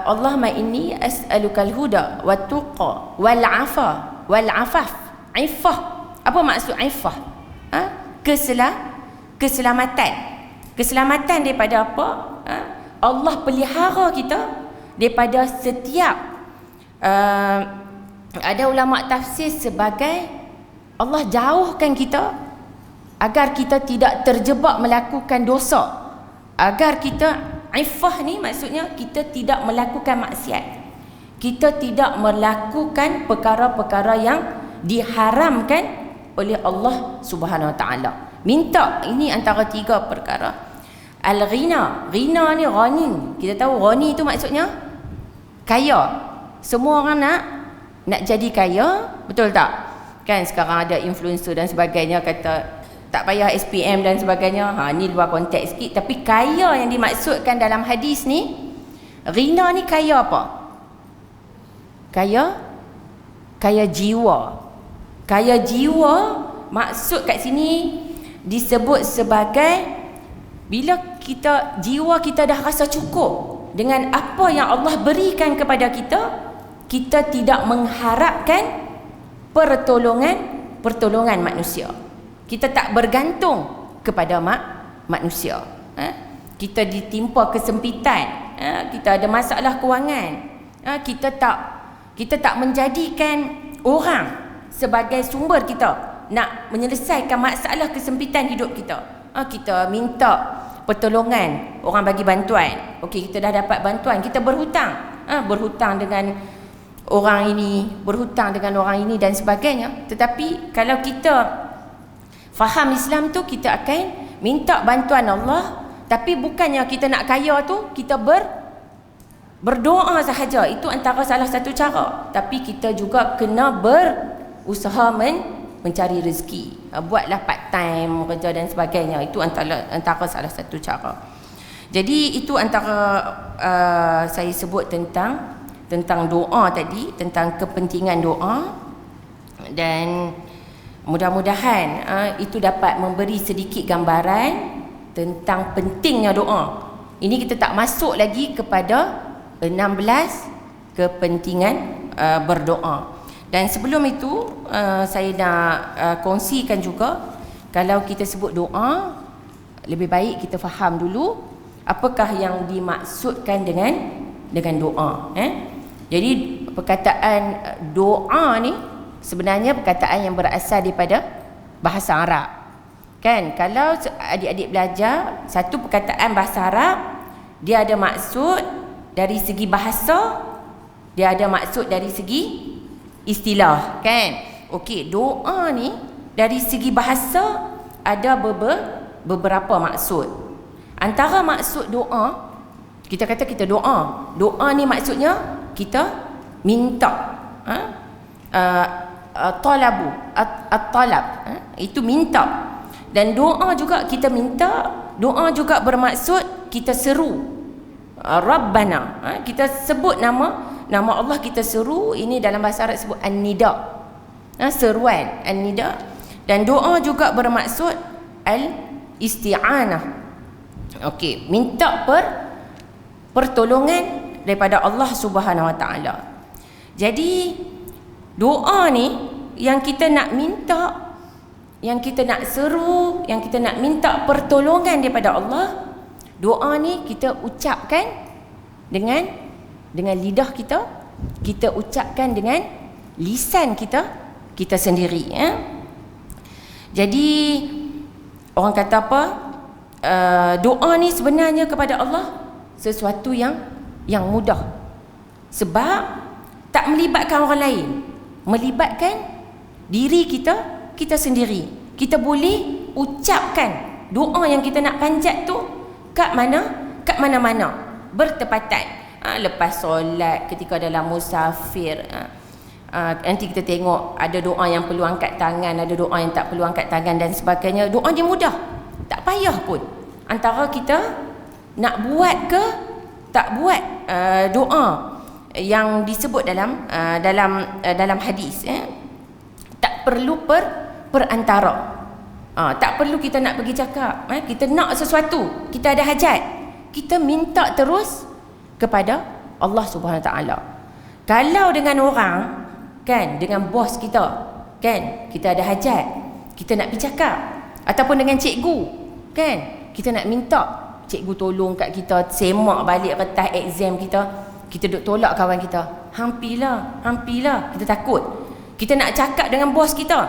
Allahumma inni as'alukal huda wat-tuqa wal-afa wal-afaf. Iffah. Apa maksud iffah? Keselamatan. Keselamatan daripada apa? Allah pelihara kita daripada setiap ada ulama tafsir sebagai Allah jauhkan kita agar kita tidak terjebak melakukan dosa. Agar kita, iffah ni maksudnya kita tidak melakukan maksiat. Kita tidak melakukan perkara-perkara yang diharamkan oleh Allah Subhanahu Wa Taala. Minta, ini antara 3 perkara. Al-ghina. Ghina ni ghani. Kita tahu ghani itu maksudnya kaya. Semua orang nak jadi kaya, betul tak? Kan sekarang ada influencer dan sebagainya kata tak payah SPM dan sebagainya. Ni luar konteks sikit, tapi kaya yang dimaksudkan dalam hadis ni, ghina ni kaya apa? Kaya jiwa. Kaya jiwa maksud kat sini disebut sebagai bila jiwa kita dah rasa cukup dengan apa yang Allah berikan kepada kita, kita tidak mengharapkan pertolongan manusia. Kita tak bergantung kepada manusia. Kita ditimpa kesempitan, kita ada masalah kewangan, kita tak menjadikan orang sebagai sumber kita nak menyelesaikan masalah kesempitan hidup kita. Kita minta pertolongan, orang bagi bantuan. Okey, kita dah dapat bantuan, kita berhutang. Berhutang dengan orang ini, berhutang dengan orang ini dan sebagainya. Tetapi kalau kita faham Islam tu, kita akan minta bantuan Allah, tapi bukannya kita nak kaya tu kita berdoa sahaja. Itu antara salah satu cara. Tapi kita juga kena berusaha mencari rezeki. Buatlah part time kerja dan sebagainya. Itu antara salah satu cara. Jadi itu antara saya sebut tentang doa tadi, tentang kepentingan doa, dan mudah-mudahan itu dapat memberi sedikit gambaran tentang pentingnya doa. Ini kita tak masuk lagi kepada 16 kepentingan berdoa. Dan sebelum itu saya nak kongsikan juga, kalau kita sebut doa, lebih baik kita faham dulu apakah yang dimaksudkan dengan doa. Jadi perkataan doa ni sebenarnya perkataan yang berasal daripada bahasa Arab. Kan, kalau adik-adik belajar satu perkataan bahasa Arab, dia ada maksud dari segi bahasa, dia ada maksud dari segi istilah, kan? Okey, doa ni dari segi bahasa ada beberapa maksud. Antara maksud doa, kita kata kita doa. Doa ni maksudnya kita minta. Talabu, at-talab, itu minta. Dan doa juga kita minta, doa juga bermaksud kita seru. Rabbana, kita sebut nama Allah, kita seru. Ini dalam bahasa Arab sebut an-nida, seruan, an-nida. Dan doa juga bermaksud al-isti'anah. Okey, minta pertolongan daripada Allah Subhanahu Wa Taala. Jadi doa ni yang kita nak minta, yang kita nak seru, yang kita nak minta pertolongan daripada Allah, doa ni kita ucapkan dengan lidah kita, kita ucapkan dengan lisan kita sendiri. Jadi orang kata apa? doa ni sebenarnya kepada Allah sesuatu yang mudah, sebab tak melibatkan orang lain, melibatkan diri kita sendiri. Kita boleh ucapkan doa yang kita nak panjat tu kat mana-mana, bertepatan. Lepas solat, ketika dalam musafir, nanti kita tengok ada doa yang perlu angkat tangan, ada doa yang tak perlu angkat tangan dan sebagainya. Doa dia mudah, tak payah pun. Antara kita nak buat ke tak buat doa yang disebut dalam hadis, tak perlu perantara. Tak perlu kita nak pergi cakap, kita nak sesuatu, kita ada hajat, kita minta terus kepada Allah Subhanahu Wa Taala. Kalau dengan orang, kan, dengan bos kita, kan, kita ada hajat, kita nak pergi cakap, ataupun dengan cikgu, kan, kita nak minta cikgu tolong kat kita semak balik kertas exam kita duk tolak kawan kita, hampilah, kita takut. Kita nak cakap dengan bos kita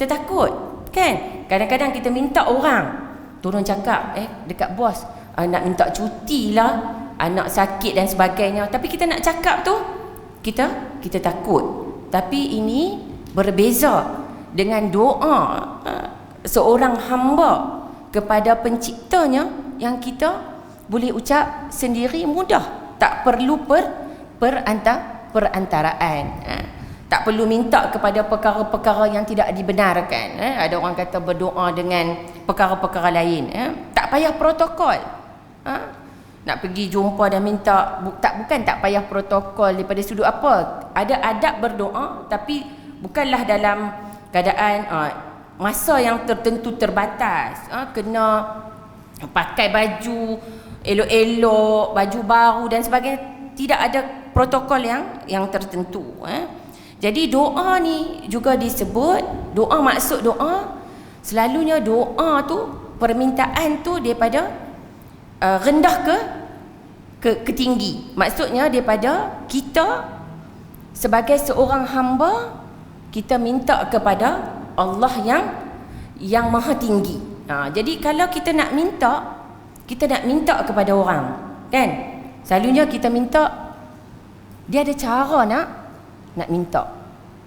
takut, kan. Kadang-kadang kita minta orang tolong cakap dekat bos, nak minta cuti lah, anak sakit dan sebagainya, tapi kita nak cakap tu kita takut. Tapi ini berbeza dengan doa seorang hamba kepada penciptanya yang kita boleh ucap sendiri, mudah, tak perlu perantaraan. Tak perlu minta kepada perkara-perkara yang tidak dibenarkan. Ada orang kata berdoa dengan perkara-perkara lain. Tak payah protokol. Nak pergi jumpa dan minta, bukan tak payah protokol daripada sudut apa. Ada adab berdoa, tapi bukanlah dalam keadaan masa yang tertentu terbatas. Kena pakai baju elok-elok, baju baru dan sebagainya. Tidak ada protokol yang tertentu. Jadi doa ni juga disebut, doa, maksud doa selalunya doa tu, permintaan tu daripada rendah ke tinggi. Maksudnya daripada kita sebagai seorang hamba, kita minta kepada Allah yang maha tinggi. Jadi kalau kita nak minta kepada orang, kan, selalunya kita minta, dia ada cara nak minta,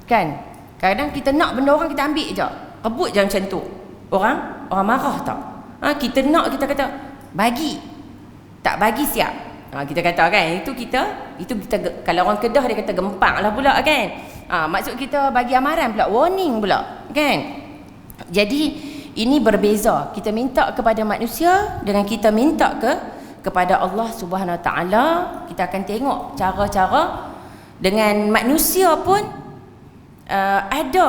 kan. Kadang kita nak benda orang, kita ambil je, rebut je macam tu. Orang marah tak? Kita nak, kita kata bagi, tak bagi siap. Kita kata, kan, itu kita kalau orang Kedah dia kata gempak lah pula, kan. Maksud kita bagi amaran pula, warning pula, kan. Jadi ini berbeza, kita minta kepada manusia dengan kita minta kepada Allah Subhanahu Wa Taala. Kita akan tengok cara-cara dengan manusia pun ada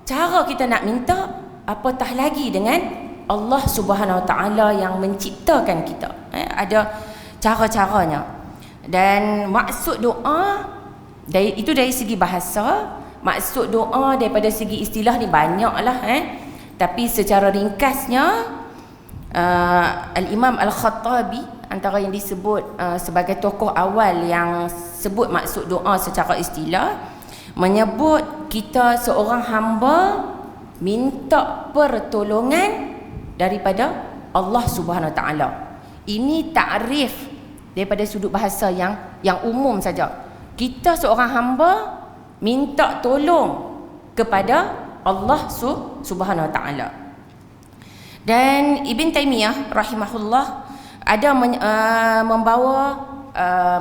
cara kita nak minta, apatah lagi dengan Allah Subhanahu Wa Taala yang menciptakan kita. Ada cara-caranya. Dan maksud doa itu dari segi bahasa, maksud doa daripada segi istilah ni banyaklah, tapi secara ringkasnya Al-Imam Al-Khattabi, antara yang disebut sebagai tokoh awal yang sebut maksud doa secara istilah, menyebut kita seorang hamba minta pertolongan daripada Allah Subhanahu Wa Taala. Ini takrif daripada sudut bahasa yang umum saja. Kita seorang hamba minta tolong kepada Allah Subhanahu Wa Taala. Dan Ibn Taymiyah rahimahullah ada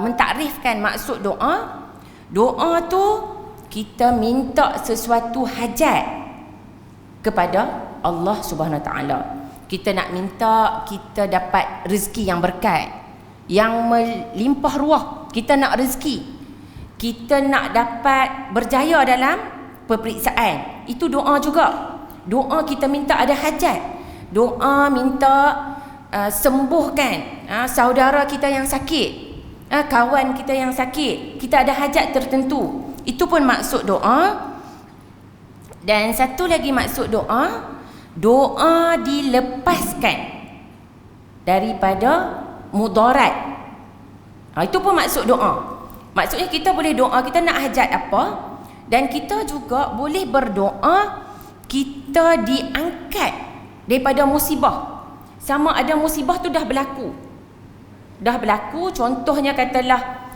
mentakrifkan maksud doa. Doa tu kita minta sesuatu hajat kepada Allah Subhanahu Wa Taala. Kita nak minta kita dapat rezeki yang berkat, yang melimpah ruah. Kita nak rezeki, kita nak dapat berjaya dalam peperiksaan. Itu doa juga. Doa kita minta ada hajat. Doa minta sembuhkan saudara kita yang sakit, kawan kita yang sakit. Kita ada hajat tertentu. Itu pun maksud doa. Dan satu lagi maksud doa, doa dilepaskan daripada mudarat. Itu pun maksud doa. Maksudnya kita boleh doa, kita nak hajat apa, dan kita juga boleh berdoa kita diangkat daripada musibah. sama ada musibah tu dah berlaku. Contohnya katalah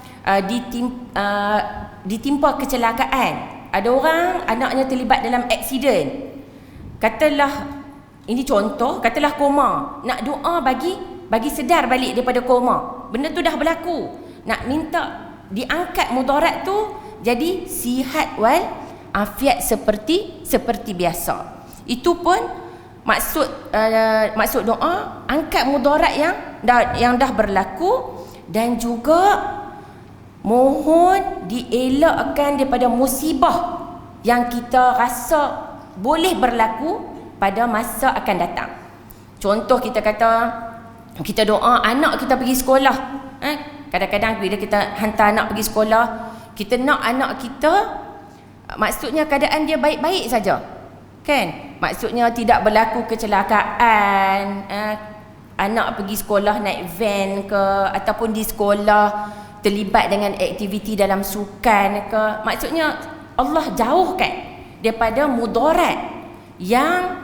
ditimpa kecelakaan. Ada orang anaknya terlibat dalam aksiden. Katalah, ini contoh, katalah koma. Nak doa bagi sedar balik daripada koma. Benda tu dah berlaku. Nak minta diangkat mudarat tu jadi sihat wal afiat seperti biasa. Itu pun maksud doa, angkat mudarat yang dah berlaku, dan juga mohon dielakkan daripada musibah yang kita rasa boleh berlaku pada masa akan datang. Contoh, kita kata kita doa anak kita pergi sekolah. Kadang-kadang bila kita hantar anak pergi sekolah, kita nak anak kita, maksudnya keadaan dia baik-baik saja, kan? Maksudnya tidak berlaku kecelakaan, anak pergi sekolah naik van ke, ataupun di sekolah terlibat dengan aktiviti dalam sukan ke. Maksudnya Allah jauhkan daripada mudarat yang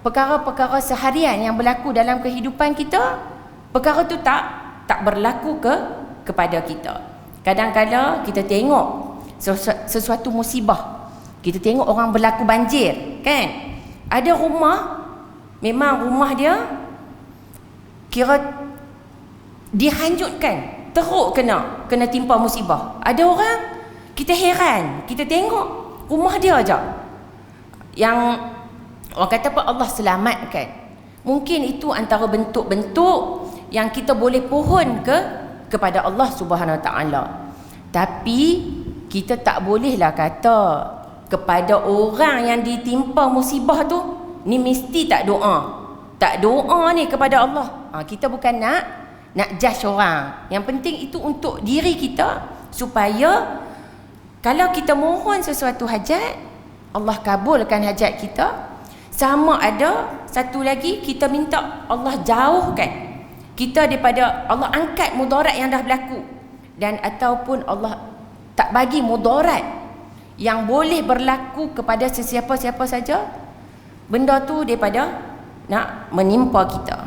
perkara-perkara seharian yang berlaku dalam kehidupan kita. Perkara tu tak berlaku kepada kita. Kadang-kadang kita tengok sesuatu musibah, kita tengok orang berlaku banjir, kan? Ada rumah, memang rumah dia kira dihanyutkan, teruk kena timpa musibah. Ada orang, kita heran, kita tengok rumah dia aja yang orang kata apa, Allah selamatkan. Mungkin itu antara bentuk-bentuk yang kita boleh pohon kepada Allah Subhanahu Wa Taala. Tapi kita tak bolehlah kata kepada orang yang ditimpa musibah tu, ni mesti tak doa. Tak doa ni kepada Allah. Kita bukan nak judge orang. Yang penting itu untuk diri kita, supaya kalau kita mohon sesuatu hajat, Allah kabulkan hajat kita. Sama ada satu lagi, kita minta Allah jauhkan kita daripada, Allah angkat mudarat yang dah berlaku, dan ataupun Allah tak bagi mudarat yang boleh berlaku kepada sesiapa-siapa saja, benda tu daripada nak menimpa kita.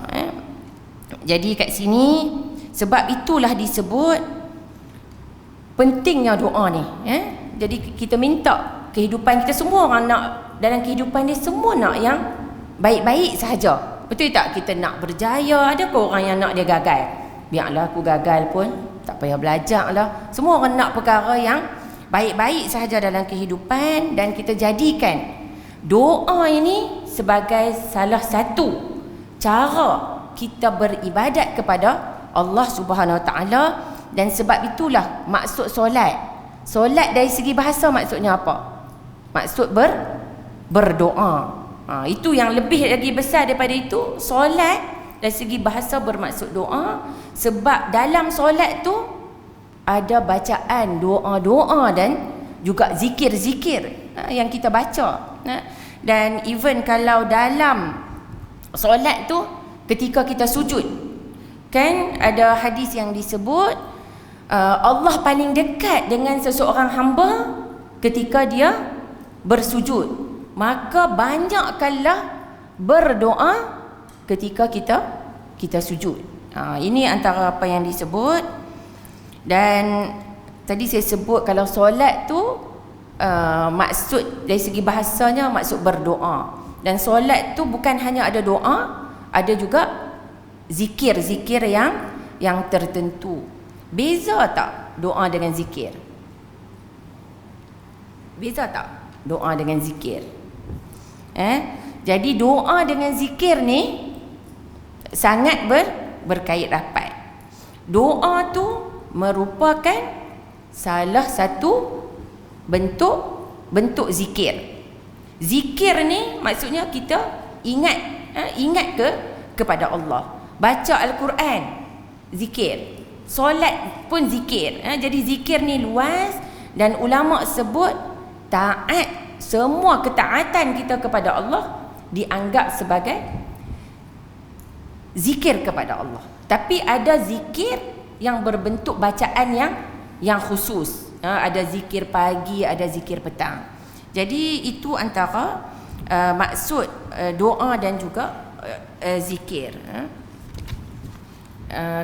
Jadi kat sini, sebab itulah disebut pentingnya doa ni. Jadi kita minta kehidupan kita, semua orang nak dalam kehidupan dia, semua nak yang baik-baik sahaja. Betul tak? Kita nak berjaya. Adakah orang yang nak dia gagal? Biarlah aku gagal pun, tak payah belajar lah. Semua orang nak perkara yang baik-baik sahaja dalam kehidupan, dan kita jadikan doa ini sebagai salah satu cara kita beribadat kepada Allah Subhanahu Wa Taala. Dan sebab itulah maksud solat. Solat dari segi bahasa maksudnya apa? Maksud berdoa. Itu yang lebih lagi besar daripada itu. Solat dari segi bahasa bermaksud doa, sebab dalam solat tu ada bacaan doa-doa dan juga zikir-zikir yang kita baca. Dan even kalau dalam solat tu, ketika kita sujud, kan ada hadis yang disebut Allah paling dekat dengan seseorang hamba ketika dia bersujud. Maka banyakkanlah berdoa ketika kita sujud. Ini antara apa yang disebut. Dan tadi saya sebut kalau solat tu maksud dari segi bahasanya maksud berdoa. Dan solat tu bukan hanya ada doa, ada juga zikir-zikir yang tertentu. Beza tak doa dengan zikir? Beza tak doa dengan zikir? Jadi doa dengan zikir ni sangat berkait rapat. Doa tu merupakan salah satu bentuk zikir. Zikir ni maksudnya kita ingat kepada Allah. Baca Al-Quran, zikir. Solat pun zikir. Jadi zikir ni luas, dan ulama sebut taat, semua ketaatan kita kepada Allah dianggap sebagai zikir kepada Allah. Tapi ada zikir yang berbentuk bacaan yang khusus. Ada zikir pagi, ada zikir petang. Jadi itu antara maksud doa dan juga zikir.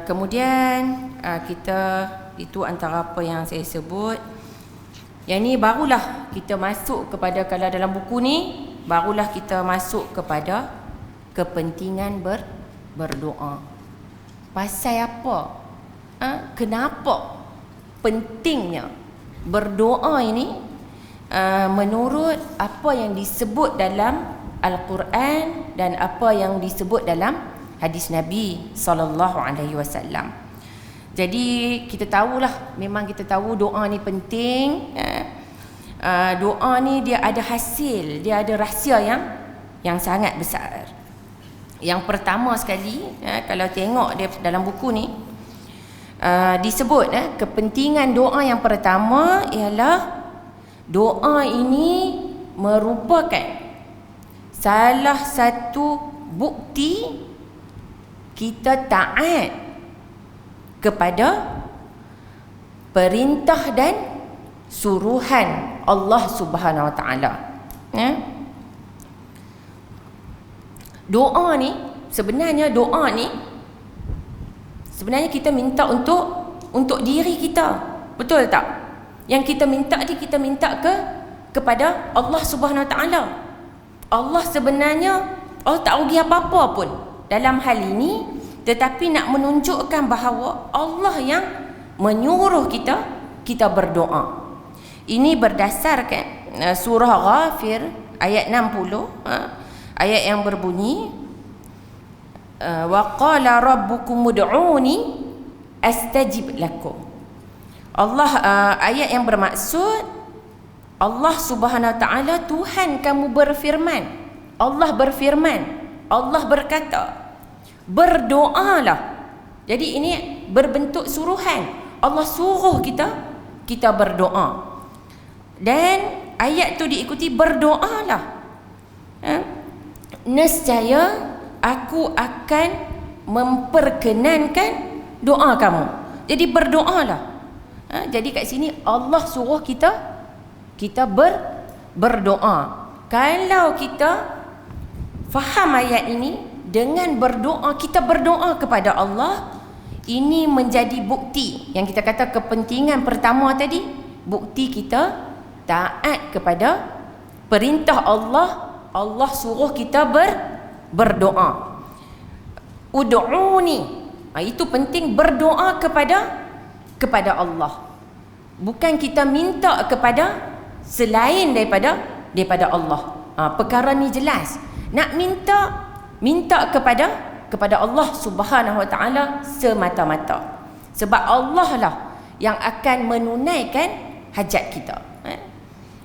Kemudian kita, itu antara apa yang saya sebut. Yang ni barulah kita masuk kepada, kalau dalam buku ni barulah kita masuk kepada kepentingan berdoa. Pasal apa? Kenapa pentingnya berdoa ini? Menurut apa yang disebut dalam Al-Quran dan apa yang disebut dalam hadis Nabi SAW. Jadi kita tahulah, memang kita tahu doa ni penting. Doa ni dia ada hasil, dia ada rahsia yang sangat besar. Yang pertama sekali, kalau tengok dia dalam buku ni, disebut kepentingan doa yang pertama ialah doa ini merupakan salah satu bukti kita taat kepada perintah dan suruhan Allah Subhanahu Wa Taala. Doa ni sebenarnya kita minta untuk diri kita. Betul tak? Yang kita minta ni, kita minta kepada Allah Subhanahu Wa Taala. Allah sebenarnya tak rugi apa-apa pun dalam hal ini, tetapi nak menunjukkan bahawa Allah yang menyuruh kita berdoa. Ini berdasarkan surah Ghafir ayat 60, ayat yang berbunyi wa qala rabbukum ud'uni astajib lakum. Allah, ayat yang bermaksud Allah Subhanahu Wa Taala, Tuhan kamu berfirman. Allah berfirman, Allah berkata, berdoalah. Jadi ini berbentuk suruhan. Allah suruh kita berdoa. Dan ayat tu diikuti berdoalah. Nescaya aku akan memperkenankan doa kamu. Jadi berdoalah. Jadi kat sini Allah suruh kita berdoa. Kalau kita faham ayat ini, dengan berdoa, kita berdoa kepada Allah, ini menjadi bukti yang kita kata kepentingan pertama tadi, bukti kita taat kepada perintah Allah. Allah suruh kita berdoa. Ud'uni, itu penting, berdoa kepada Allah. Bukan kita minta kepada selain daripada Allah. Perkara ni jelas. Nak minta kepada Allah Subhanahu Wa Taala semata-mata. Sebab Allah lah yang akan menunaikan hajat kita.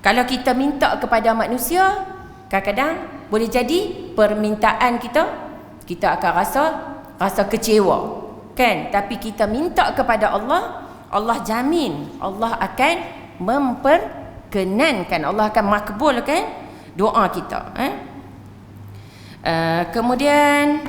Kalau kita minta kepada manusia, kadang-kadang boleh jadi permintaan kita akan rasa kecewa, kan? Tapi kita minta kepada Allah, Allah jamin Allah akan memperkenankan, Allah akan makbulkan doa kita. Kemudian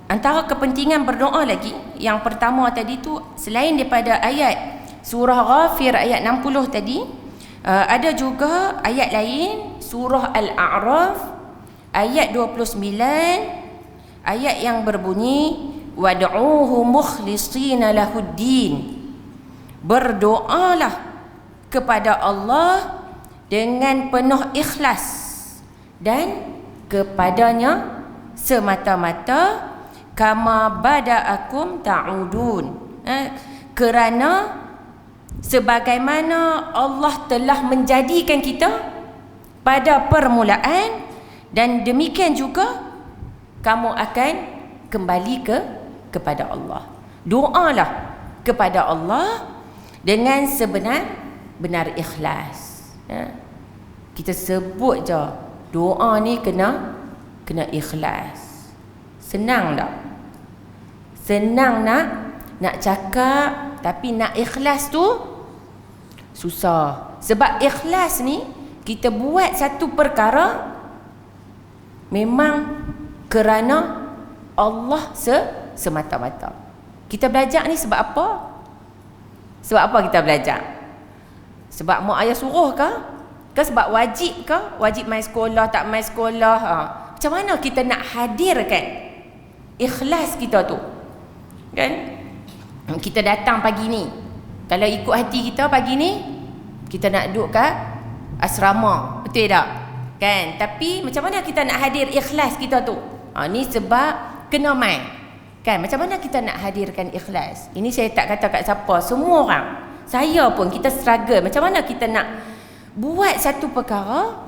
antara kepentingan berdoa lagi, yang pertama tadi tu, selain daripada ayat surah Ghafir ayat 60 tadi, ada juga ayat lain, surah Al-A'raf ayat 29, ayat yang berbunyi wad'uhu mukhlishina lahuddin. Berdoalah kepada Allah dengan penuh ikhlas dan kepadanya semata-mata, kama bada'akum ta'udun, kerana sebagaimana Allah telah menjadikan kita pada permulaan, dan demikian juga kamu akan kembali kepada Allah. Doalah kepada Allah dengan sebenar-benar ikhlas. Kita sebut je, doa ni kena ikhlas. Senang tak? Senang nak cakap, tapi nak ikhlas tu susah. Sebab ikhlas ni, kita buat satu perkara memang kerana Allah semata-mata. Kita belajar ni sebab apa? Sebab apa kita belajar? Sebab mak ayah suruh ke? Ke sebab wajib ke? Wajib mai sekolah, tak mai sekolah. Macam mana kita nak hadirkan ikhlas kita tu? Kan? Kita datang pagi ni. Kalau ikut hati kita pagi ni, kita nak duduk kat asrama. Betul tak? Kan? Tapi macam mana kita nak hadir ikhlas kita tu? Ni sebab kena mai. Kan? Macam mana kita nak hadirkan ikhlas? Ini saya tak kata kat siapa, semua orang. Saya pun kita struggle. Macam mana kita nak buat satu perkara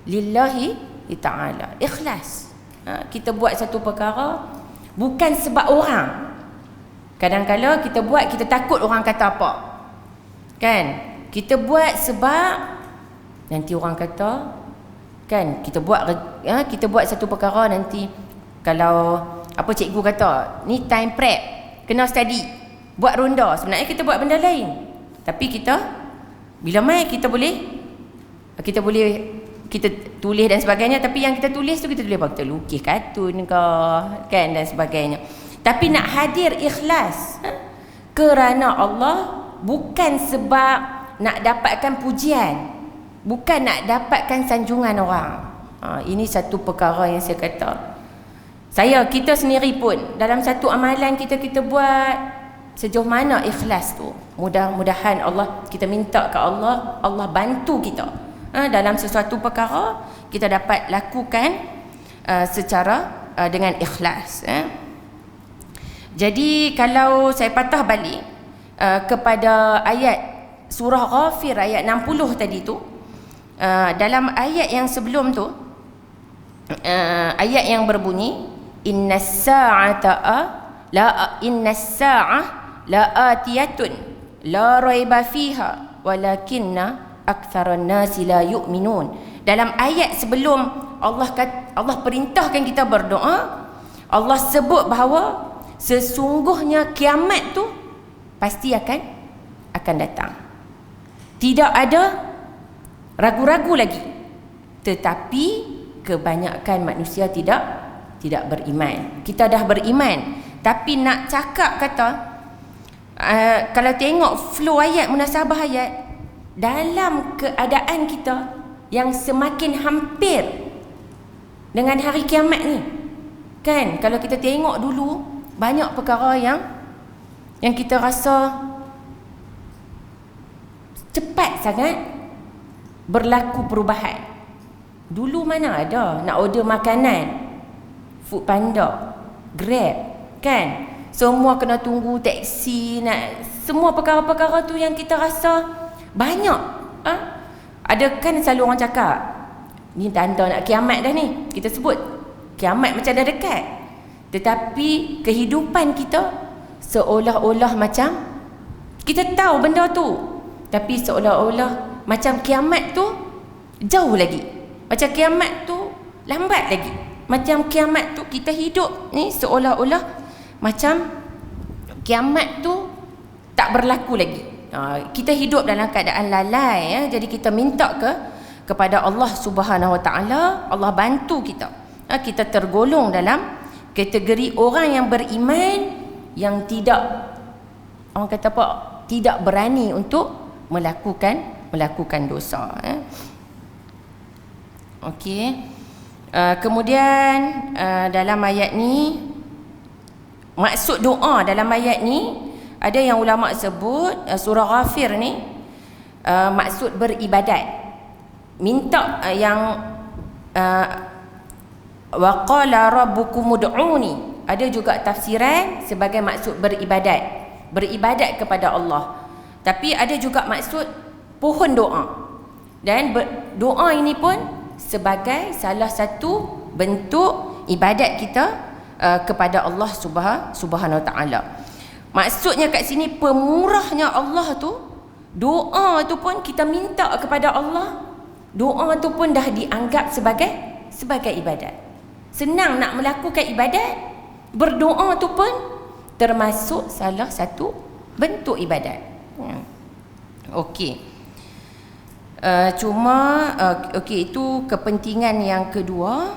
lillahi ta'ala, ikhlas. Kita buat satu perkara bukan sebab orang. Kadang-kadang kita buat, kita takut orang kata apa. Kan? Kita buat sebab nanti orang kata, kan, kita buat satu perkara nanti kalau apa cikgu kata, ni time prep, kena study, buat ronda. Sebenarnya kita buat benda lain. Tapi kita bila mai kita tulis dan sebagainya, tapi yang kita tulis tu kita tulis apa? Kita lukis kartun ke, kan, dan sebagainya. Tapi nak hadir ikhlas kerana Allah, bukan sebab nak dapatkan pujian, bukan nak dapatkan sanjungan orang. Ini satu perkara yang saya kata. Kita sendiri pun dalam satu amalan kita buat, sejauh mana ikhlas tu. Mudah-mudahan Allah, kita minta ke Allah, Allah bantu kita dalam sesuatu perkara kita dapat lakukan secara dengan ikhlas. Jadi kalau saya patah balik kepada ayat surah Ghafir ayat 60 tadi tu, dalam ayat yang sebelum tu, ayat yang berbunyi innas sa'ah la atiyatun la raiba fiha walakinna aktsaran nasi la yu'minun. Dalam ayat sebelum Allah perintahkan kita berdoa, Allah sebut bahawa sesungguhnya kiamat tu pasti akan datang. Tidak ada ragu-ragu lagi. Tetapi kebanyakan manusia tidak beriman. Kita dah beriman, tapi nak cakap kata, kalau tengok flow ayat, munasabah ayat, dalam keadaan kita yang semakin hampir dengan hari kiamat ni, kan, kalau kita tengok dulu banyak perkara yang kita rasa cepat sangat berlaku perubahan. Dulu mana ada nak order makanan, Foodpanda, Grab, kan, semua kena tunggu teksi, semua perkara-perkara tu yang kita rasa banyak. Ada kan selalu orang cakap, ni tanda nak kiamat dah ni. Kita sebut kiamat macam dah dekat. Tetapi kehidupan kita seolah-olah macam kita tahu benda tu, tapi seolah-olah macam kiamat tu jauh lagi, macam kiamat tu lambat lagi, macam kiamat tu kita hidup ni seolah-olah macam kiamat tu tak berlaku lagi. Kita hidup dalam keadaan lalai, jadi kita minta kepada Allah Subhanahu Wa Taala, Allah bantu kita. Kita tergolong dalam kategori orang yang beriman, yang tidak, orang kata apa, tidak berani untuk melakukan dosa. Okey. Kemudian dalam ayat ni, maksud doa dalam ayat ni, ada yang ulama sebut surah Ghafir ni maksud beribadat. Minta yang wa qala rabbukum ud'uni, ada juga tafsiran sebagai maksud beribadat, beribadat kepada Allah. Tapi ada juga maksud pohon doa. Dan doa ini pun sebagai salah satu bentuk ibadat kita kepada Allah Subhanahu Wa Taala. Maksudnya kat sini pemurahnya Allah tu, doa tu pun kita minta kepada Allah, doa tu pun dah dianggap sebagai ibadat. Senang nak melakukan ibadat, berdoa tu pun termasuk salah satu bentuk ibadat. Okey. Okey, itu kepentingan yang kedua.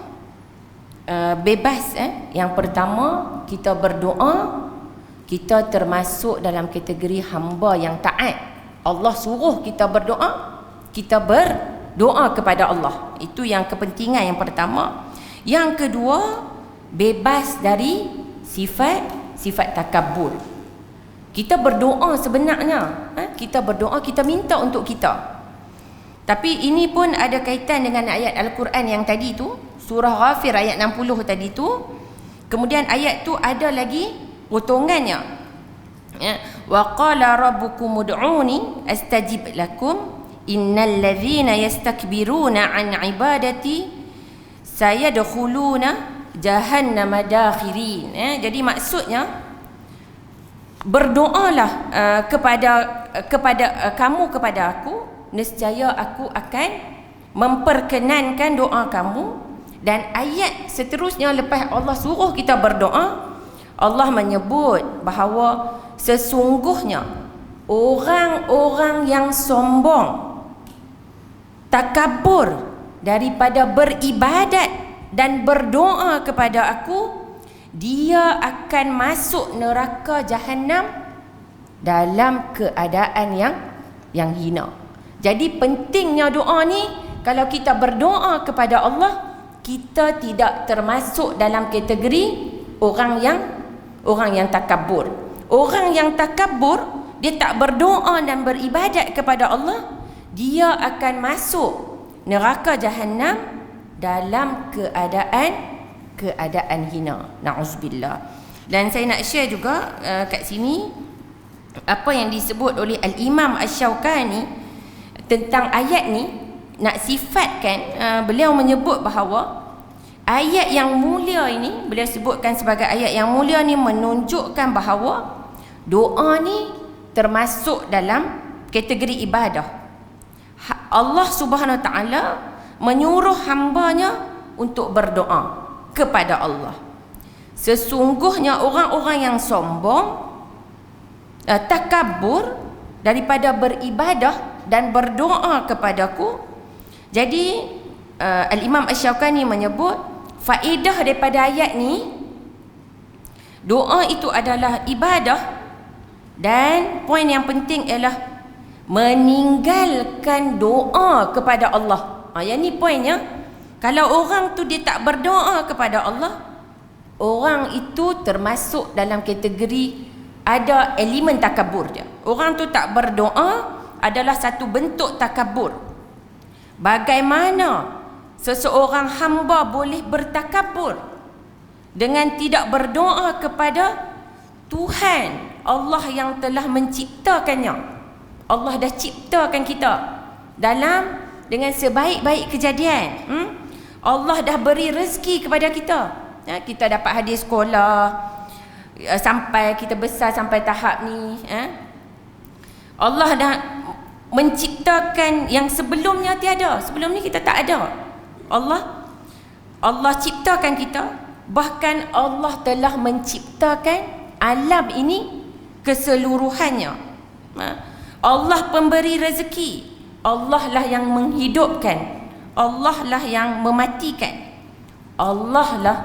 Bebas. Yang pertama, kita berdoa, kita termasuk dalam kategori hamba yang taat Allah suruh kita berdoa, kita berdoa kepada Allah. Itu yang kepentingan yang pertama. Yang kedua, bebas dari sifat takabur. Kita berdoa sebenarnya, kita berdoa, kita minta untuk kita. Tapi ini pun ada kaitan dengan ayat Al-Quran yang tadi tu, surah Ghafir ayat 60 tadi tu. Kemudian ayat tu ada lagi potongannya. Wa qala rabbukum ud'uni astajib lakum innal ladzina yastakbiruna an ibadati sayadkhuluna jahannama dakhirin. Jadi maksudnya, berdoalah kepada kamu kepada aku, nescaya aku akan memperkenankan doa kamu. Dan ayat seterusnya lepas Allah suruh kita berdoa, Allah menyebut bahawa sesungguhnya orang-orang yang sombong, takabur daripada beribadat dan berdoa kepada aku, dia akan masuk neraka Jahannam dalam keadaan yang hina. Jadi pentingnya doa ni, kalau kita berdoa kepada Allah, kita tidak termasuk dalam kategori orang yang takabur. Orang yang takabur, dia tak berdoa dan beribadat kepada Allah, dia akan masuk neraka Jahannam dalam keadaan hina. Na'udzubillah. Dan saya nak share juga kat sini apa yang disebut oleh Al-Imam Asy-Syaukani tentang ayat ni. Nak sifatkan, beliau menyebut bahawa ayat yang mulia ini, beliau sebutkan sebagai ayat yang mulia ni, menunjukkan bahawa doa ni termasuk dalam kategori ibadah. Allah Subhanahu Wa Taala menyuruh hambanya untuk berdoa kepada Allah. Sesungguhnya orang-orang yang sombong, takabur daripada beribadah dan berdoa kepadaku. Jadi Al-Imam Asy-Syaukani menyebut faedah daripada ayat ni, doa itu adalah ibadah, dan poin yang penting ialah meninggalkan doa kepada Allah. Yang ni poinnya. Kalau orang tu dia tak berdoa kepada Allah, orang itu termasuk dalam kategori ada elemen takabur dia. Orang tu tak berdoa adalah satu bentuk takabur. Bagaimana seseorang hamba boleh bertakabur dengan tidak berdoa kepada Tuhan Allah yang telah menciptakannya? Allah dah ciptakan kita dengan sebaik-baik kejadian. Allah dah beri rezeki kepada kita. Kita dapat hadir sekolah sampai kita besar sampai tahap ni. Allah dah menciptakan yang sebelumnya tiada. Sebelum ni kita tak ada. Allah ciptakan kita. Bahkan Allah telah menciptakan alam ini keseluruhannya. Allah pemberi rezeki. Allah lah yang menghidupkan. Allah lah yang mematikan. Allah lah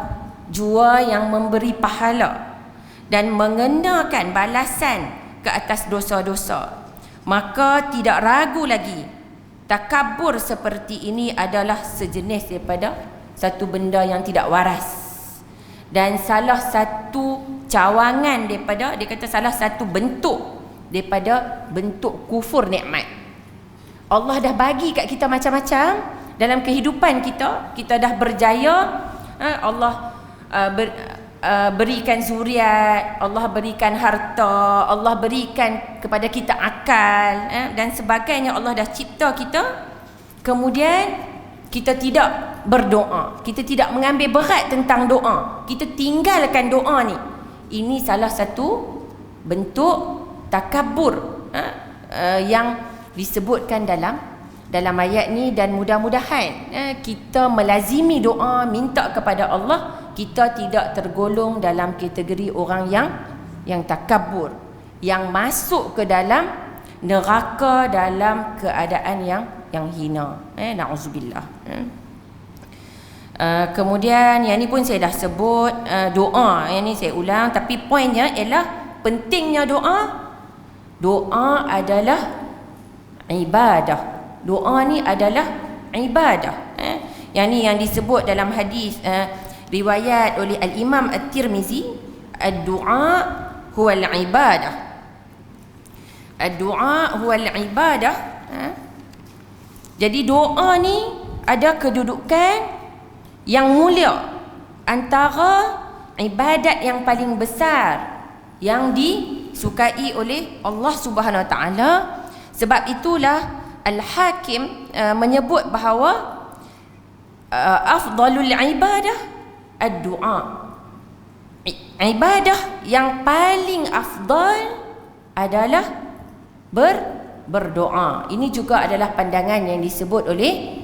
jua yang memberi pahala dan mengenakan balasan ke atas dosa-dosa. Maka tidak ragu lagi, takabur seperti ini adalah sejenis daripada satu benda yang tidak waras, dan salah satu cawangan daripada, dia kata salah satu bentuk daripada bentuk kufur nikmat. Allah dah bagi kat kita macam-macam dalam kehidupan kita. Kita dah berjaya, Allah berikan zuriat, Allah berikan harta, Allah berikan kepada kita akal, dan sebagainya. Allah dah cipta kita. Kemudian kita tidak berdoa, kita tidak mengambil berat tentang doa, kita tinggalkan doa ni. Ini salah satu bentuk takabur yang disebutkan dalam ayat ni. Dan mudah-mudahan kita melazimi doa, minta kepada Allah, kita tidak tergolong dalam kategori orang yang takabur, yang masuk ke dalam neraka dalam keadaan yang hina. Na'udzubillah. Kemudian yang ni pun saya dah sebut, doa. Yang ni saya ulang, tapi poinnya ialah pentingnya doa. Doa adalah ibadah. Doa ni adalah ibadah. Yang ni yang disebut dalam hadis riwayat oleh Al-Imam At-Tirmizi, ad-du'a huwal ibadah. Ad-du'a huwal ibadah. Jadi doa ni ada kedudukan yang mulia, antara ibadat yang paling besar yang disukai oleh Allah Subhanahu Wa Taala. Sebab itulah Al-Hakim menyebut bahawa afdalul ibadah ad-du'a. Ibadah yang paling afdal adalah berdoa. Ini juga adalah pandangan yang disebut oleh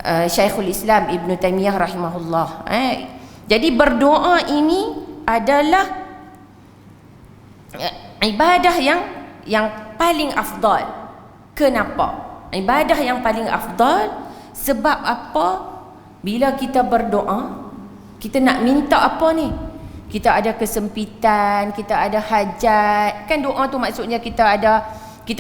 Syekhul Islam Ibn Taymiyah rahimahullah. Jadi berdoa ini adalah ibadah yang paling afdal. Kenapa? Ibadah yang paling afdal sebab apa? Bila kita berdoa, kita nak minta apa ni? Kita ada kesempitan, kita ada hajat. Kan doa tu maksudnya kita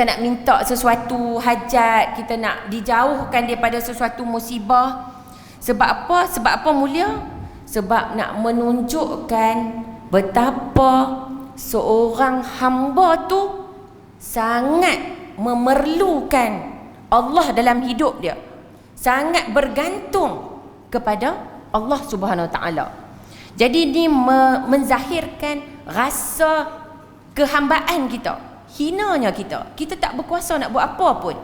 nak minta sesuatu hajat, kita nak dijauhkan daripada sesuatu musibah. Sebab apa? Sebab apa mulia? Sebab nak menunjukkan betapa seorang hamba tu sangat memerlukan Allah dalam hidup dia. Sangat bergantung kepada Allah Subhanahu Wa Taala. Jadi ini menzahirkan rasa kehambaan kita, hinanya kita. Kita tak berkuasa nak buat apa pun.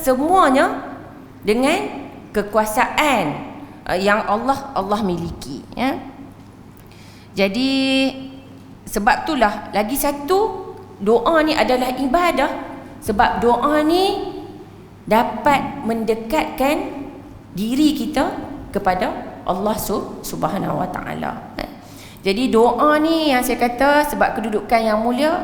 Semuanya dengan kekuasaan yang Allah miliki. Jadi sebab itulah lagi satu, doa ni adalah ibadah. Sebab doa ni dapat mendekatkan diri kita kepada Allah Subhanahu Wa Taala. Jadi doa ni yang saya kata sebab kedudukan yang mulia,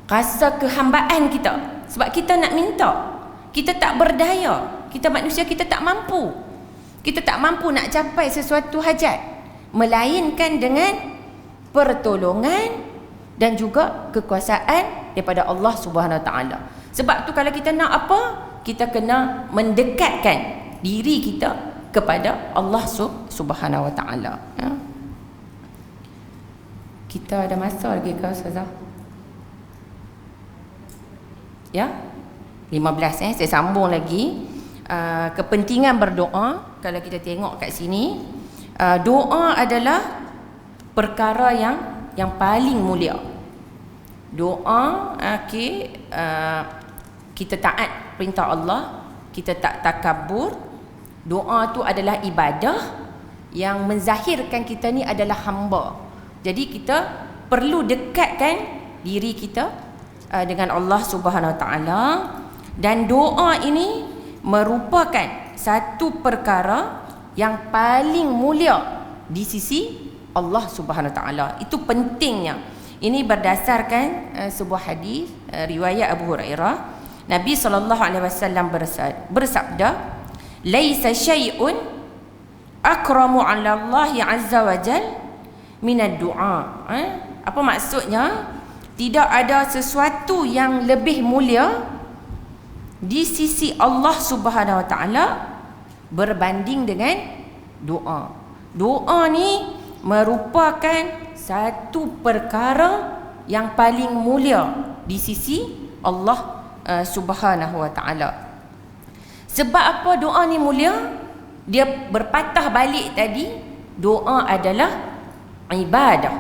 rasa kehambaan kita. Sebab kita nak minta, kita tak berdaya, kita manusia, kita tak mampu. Kita tak mampu nak capai sesuatu hajat, melainkan dengan pertolongan dan juga kekuasaan daripada Allah Subhanahu Wa Taala. Sebab tu kalau kita nak apa, kita kena mendekatkan diri kita kepada Allah Subhanahu Wa Taala. Kita ada masa lagi ke Ustazah? Ya? 15 saya sambung lagi. Kepentingan berdoa, kalau kita tengok kat sini, doa adalah perkara yang paling mulia. Doa, kita taat perintah Allah, kita tak takabur. Doa tu adalah ibadah yang menzahirkan kita ni adalah hamba. Jadi kita perlu dekatkan diri kita dengan Allah Subhanahu Wa Taala, dan doa ini merupakan satu perkara yang paling mulia di sisi Allah Subhanahu Wa Taala. Itu pentingnya. Ini berdasarkan sebuah hadis riwayat Abu Hurairah. Nabi SAW bersabda, "Laisa syai'un akramu 'ala Allah 'azza wa jal min ad-du'a." Apa maksudnya? Tidak ada sesuatu yang lebih mulia di sisi Allah Subhanahu Wa Taala berbanding dengan doa. Doa ni merupakan satu perkara yang paling mulia di sisi Allah Subhanahu Wa Taala. Sebab apa doa ni mulia? Dia berpatah balik tadi, doa adalah ibadah.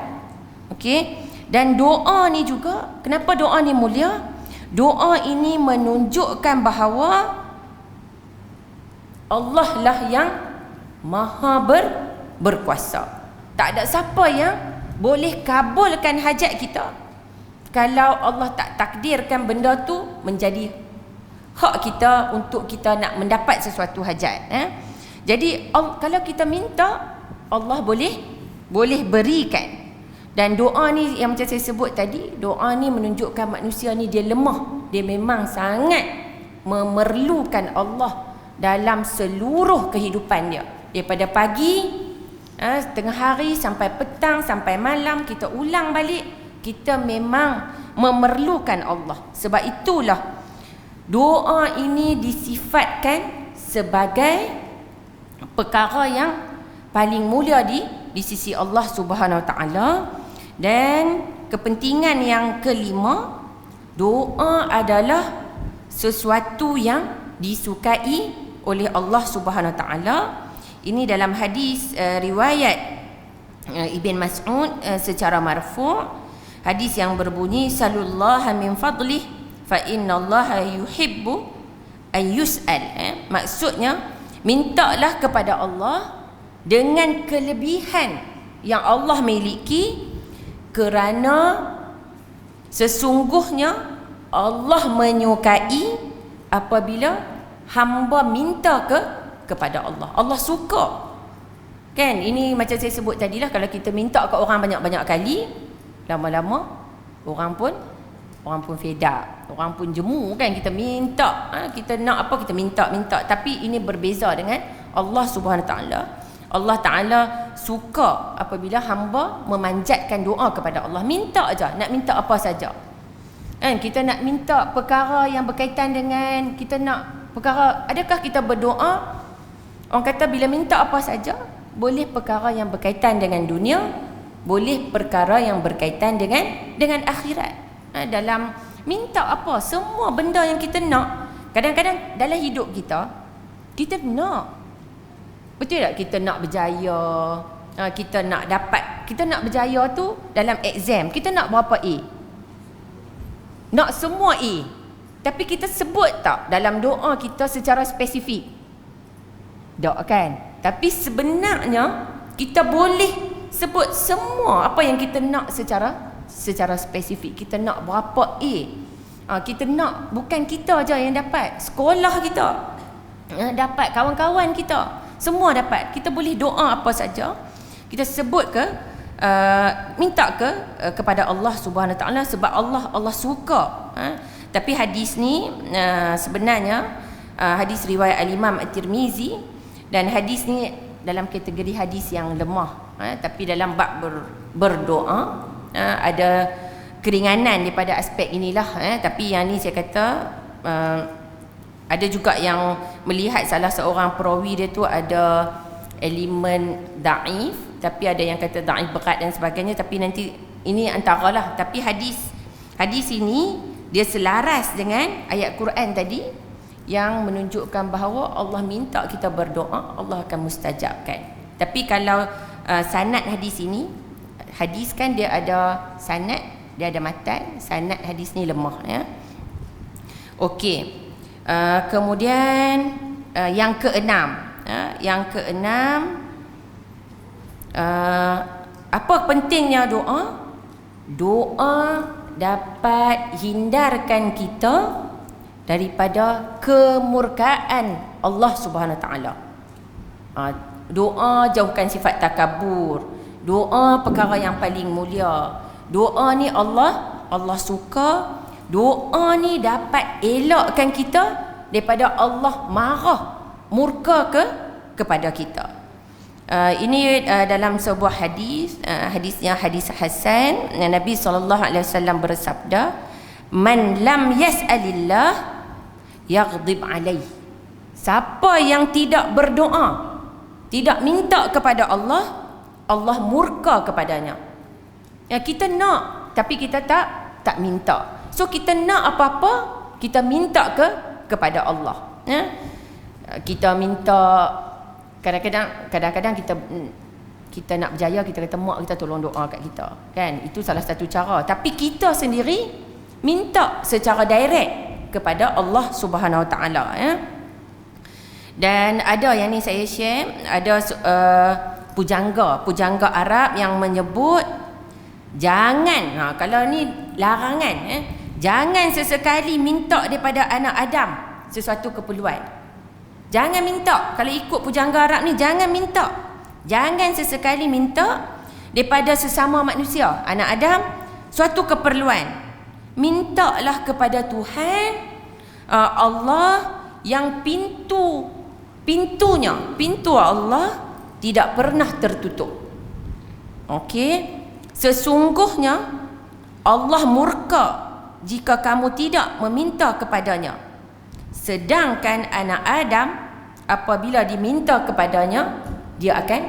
Okey? Dan doa ni juga, kenapa doa ni mulia? Doa ini menunjukkan bahawa Allah lah yang maha berkuasa. Tak ada siapa yang boleh kabulkan hajat kita kalau Allah tak takdirkan benda tu menjadi hak kita untuk kita nak mendapat sesuatu hajat. Jadi kalau kita minta, Allah boleh berikan. Dan doa ni yang macam saya sebut tadi, doa ni menunjukkan manusia ni dia lemah. Dia memang sangat memerlukan Allah dalam seluruh kehidupan dia. Daripada pagi, tengah hari sampai petang, sampai malam, kita ulang balik, kita memang memerlukan Allah. Sebab itulah Doa ini disifatkan sebagai perkara yang paling mulia di sisi Allah Subhanahu Wa Taala. Dan kepentingan yang kelima, doa adalah sesuatu yang disukai oleh Allah Subhanahu Wa Taala. Ini dalam hadis riwayat Ibn Mas'ud secara marfu', hadis yang berbunyi salullaha min fadlih fa innallaha yuhibbu an yus'al. Maksudnya, mintalah kepada Allah dengan kelebihan yang Allah miliki, kerana sesungguhnya Allah menyukai apabila hamba minta kepada Allah. Allah suka. Kan, ini macam saya sebut tadilah, kalau kita minta ke orang banyak-banyak kali, lama-lama orang pun fed up, orang pun jemu kan. Kita minta, kita nak apa kita minta. Tapi ini berbeza dengan Allah Subhanahu Wa Taala. Allah Ta'ala suka apabila hamba memanjatkan doa kepada Allah. Minta aja, nak minta apa saja. Kan, kita nak minta perkara yang berkaitan dengan, kita nak perkara, adakah kita berdoa, orang kata bila minta apa saja, boleh perkara yang berkaitan dengan dunia, boleh perkara yang berkaitan dengan akhirat. Dalam minta apa, semua benda yang kita nak. Kadang-kadang dalam hidup kita nak, betul tak, kita nak berjaya, kita nak dapat, kita nak berjaya tu dalam exam, kita nak berapa A? Nak semua A. Tapi kita sebut tak dalam doa kita secara spesifik? Tak kan? Tapi sebenarnya kita boleh sebut semua apa yang kita nak secara spesifik. Kita nak berapa A? Kita nak, bukan kita aja yang dapat, sekolah kita dapat, kawan-kawan kita semua dapat. Kita boleh doa apa saja, kita sebut minta kepada Allah Subhanahu Wa Taala, sebab Allah suka. Tapi hadis ni sebenarnya hadis riwayat Al-Imam At-Tirmizi, dan hadis ni dalam kategori hadis yang lemah. Tapi dalam bab berdoa ada keringanan daripada aspek inilah. Tapi yang ni saya kata ada juga yang melihat salah seorang perawi dia tu ada elemen daif, tapi ada yang kata daif berat dan sebagainya. Tapi nanti ini antaralah. Tapi hadis ini dia selaras dengan ayat Quran tadi yang menunjukkan bahawa Allah minta kita berdoa, Allah akan mustajabkan. Tapi kalau sanad hadis ini, hadis kan dia ada sanad, dia ada matan. Sanad hadis ni lemah, ya. Okey. Kemudian yang keenam, apa pentingnya doa? Doa dapat hindarkan kita daripada kemurkaan Allah Subhanahu Wa Taala. Doa jauhkan sifat takabur. Doa perkara yang paling mulia. Doa ni Allah suka. Doa ni dapat elakkan kita daripada Allah marah, murka kepada kita. Ini dalam sebuah hadisnya hadis hasan, Nabi SAW bersabda, man lam yas'alillah yaghdib alaih. Siapa yang tidak berdoa, tidak minta kepada Allah, Allah murka kepadanya. Kita nak, tapi kita tak minta. So kita nak apa-apa, kita minta kepada Allah. Kita minta, kadang-kadang kita nak berjaya, kita kata mak kita tolong doa kat kita, kan? Itu salah satu cara. Tapi kita sendiri minta secara direct kepada Allah Subhanahu Wa Taala, ya. Dan ada yang ni saya share, ada pujangga Arab yang menyebut jangan, kalau ni larangan, jangan sesekali minta daripada anak Adam sesuatu keperluan. Jangan minta. Kalau ikut pujangga Arab ni, jangan minta. Jangan sesekali minta daripada sesama manusia, anak Adam, suatu keperluan. Mintalah kepada Tuhan Allah yang pintu Allah tidak pernah tertutup. Okey? Sesungguhnya Allah murka jika kamu tidak meminta kepadanya. Sedangkan anak Adam apabila diminta kepadanya, dia akan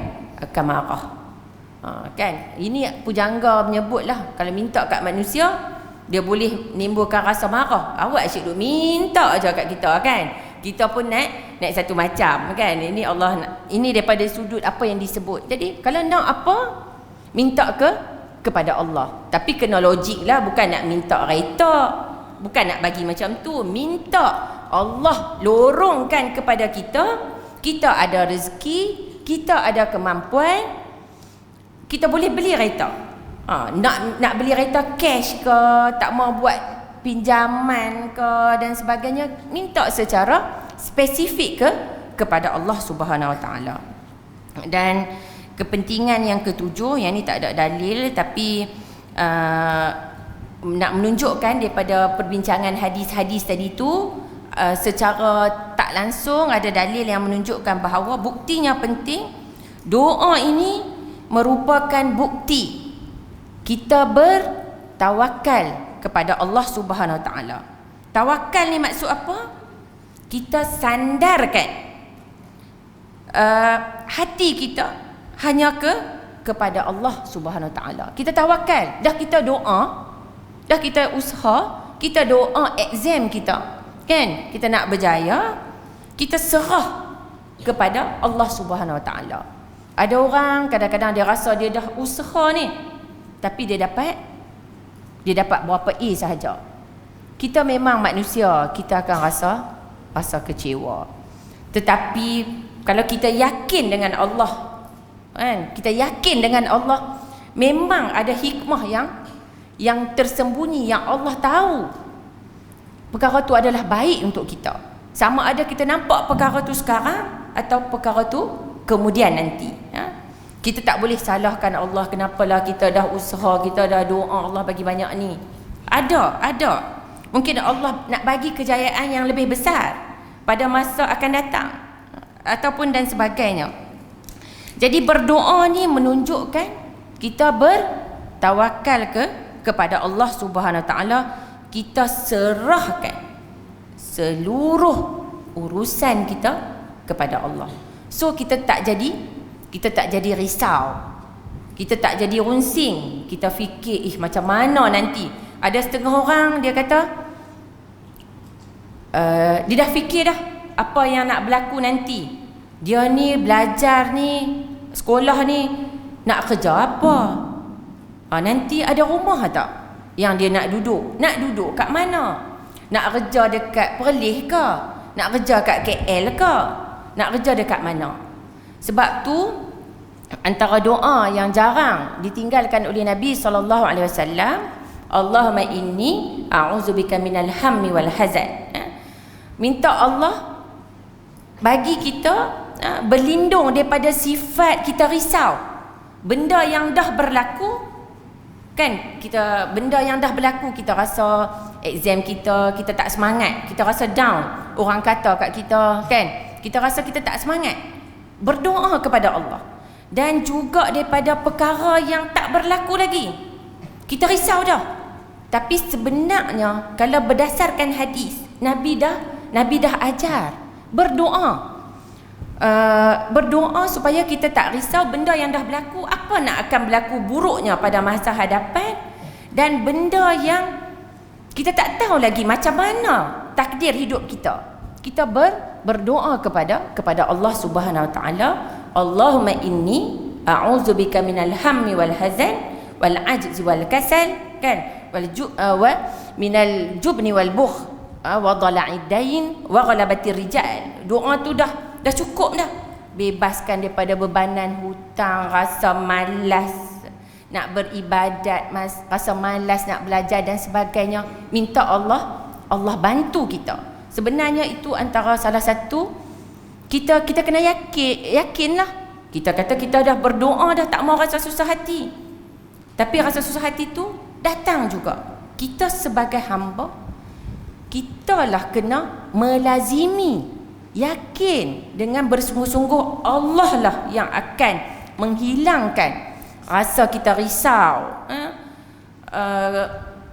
marah. Kan? Ini pujangga menyebutlah, kalau minta kat manusia, dia boleh menimbulkan rasa marah. Awak asyik duk minta aja kat kita, kan? Kita pun naik satu macam, kan? Ini Allah, ini daripada sudut apa yang disebut. Jadi kalau nak apa, minta kepada Allah. Tapi kena logik lah, bukan nak minta reta, bukan nak bagi macam tu. Minta Allah lorongkan kepada kita. Kita ada rezeki, kita ada kemampuan, kita boleh beli kereta. Nak beli kereta cash ke, tak mau buat pinjaman ke dan sebagainya, minta secara spesifik kepada Allah Subhanahu Wa Taala. Dan kepentingan yang ketujuh, yang ni tak ada dalil, tapi nak menunjukkan daripada perbincangan hadis-hadis tadi tu, secara tak langsung ada dalil yang menunjukkan bahawa buktinya penting. Doa ini merupakan bukti kita bertawakal kepada Allah Subhanahu Wa Taala. Tawakal ni maksud apa? Kita sandarkan hati kita hanya kepada Allah Subhanahu Wa Taala. Kita tawakal, dah kita doa, dah kita usaha, kita doa exam kita, kan? Kita nak berjaya, kita serah kepada Allah Subhanahu Wa Taala. Ada orang kadang-kadang dia rasa dia dah usaha ni, tapi dia dapat berapa A sahaja. Kita memang manusia, kita akan rasa kecewa. Tetapi kalau kita yakin dengan Allah, kan? Kita yakin dengan Allah, memang ada hikmah yang tersembunyi, yang Allah tahu. Perkara tu adalah baik untuk kita. Sama ada kita nampak perkara tu sekarang atau perkara tu kemudian nanti. Kita tak boleh salahkan Allah, kenapalah kita dah usaha, kita dah doa, Allah bagi banyak ni. Ada. Mungkin Allah nak bagi kejayaan yang lebih besar pada masa akan datang, ataupun dan sebagainya. Jadi berdoa ni menunjukkan kita bertawakal kepada Allah Subhanahu Wa Taala. Kita serahkan seluruh urusan kita kepada Allah. So kita tak jadi risau, kita tak jadi runsing, kita fikir macam mana nanti. Ada setengah orang dia kata dia dah fikir dah apa yang nak berlaku nanti. Dia ni belajar ni, sekolah ni, nak kerja apa, nanti ada rumah tak yang dia nak duduk kat mana? Nak kerja dekat Perlis ke? Nak kerja kat KL ke? Nak kerja dekat mana? Sebab tu antara doa yang jarang ditinggalkan oleh Nabi SAW, Allahumma inni a'udzubika minal hammi wal hazan. Minta Allah bagi kita berlindung daripada sifat kita risau. Benda yang dah berlaku, kan? Benda yang dah berlaku, kita rasa exam kita tak semangat, kita rasa down, orang kata kat kita, kan? Kita rasa kita tak semangat. Berdoa kepada Allah. Dan juga daripada perkara yang tak berlaku lagi, kita risau dah. Tapi sebenarnya kalau berdasarkan hadis, Nabi dah ajar berdoa supaya kita tak risau benda yang dah berlaku, apa nak akan berlaku buruknya pada masa hadapan, dan benda yang kita tak tahu lagi macam mana takdir hidup kita. Kita berdoa kepada Allah Subhanahu Wa Taala, Allahumma inni a'udzubika minal hammi wal hazan wal ajzi wal kasal, kan? Wa minal jubni wal bukh wa dhala'id dain wa ghalabatir rijal. Doa tu dah cukup dah. Bebaskan daripada bebanan hutang, rasa malas nak beribadat, rasa malas nak belajar dan sebagainya. Minta Allah bantu kita. Sebenarnya itu antara salah satu kita kena yakinlah. Kita kata kita dah berdoa, dah tak mau rasa susah hati. Tapi rasa susah hati tu datang juga. Kita sebagai hamba, kitalah kena melazimi, yakin dengan bersungguh-sungguh Allah lah yang akan menghilangkan rasa kita risau,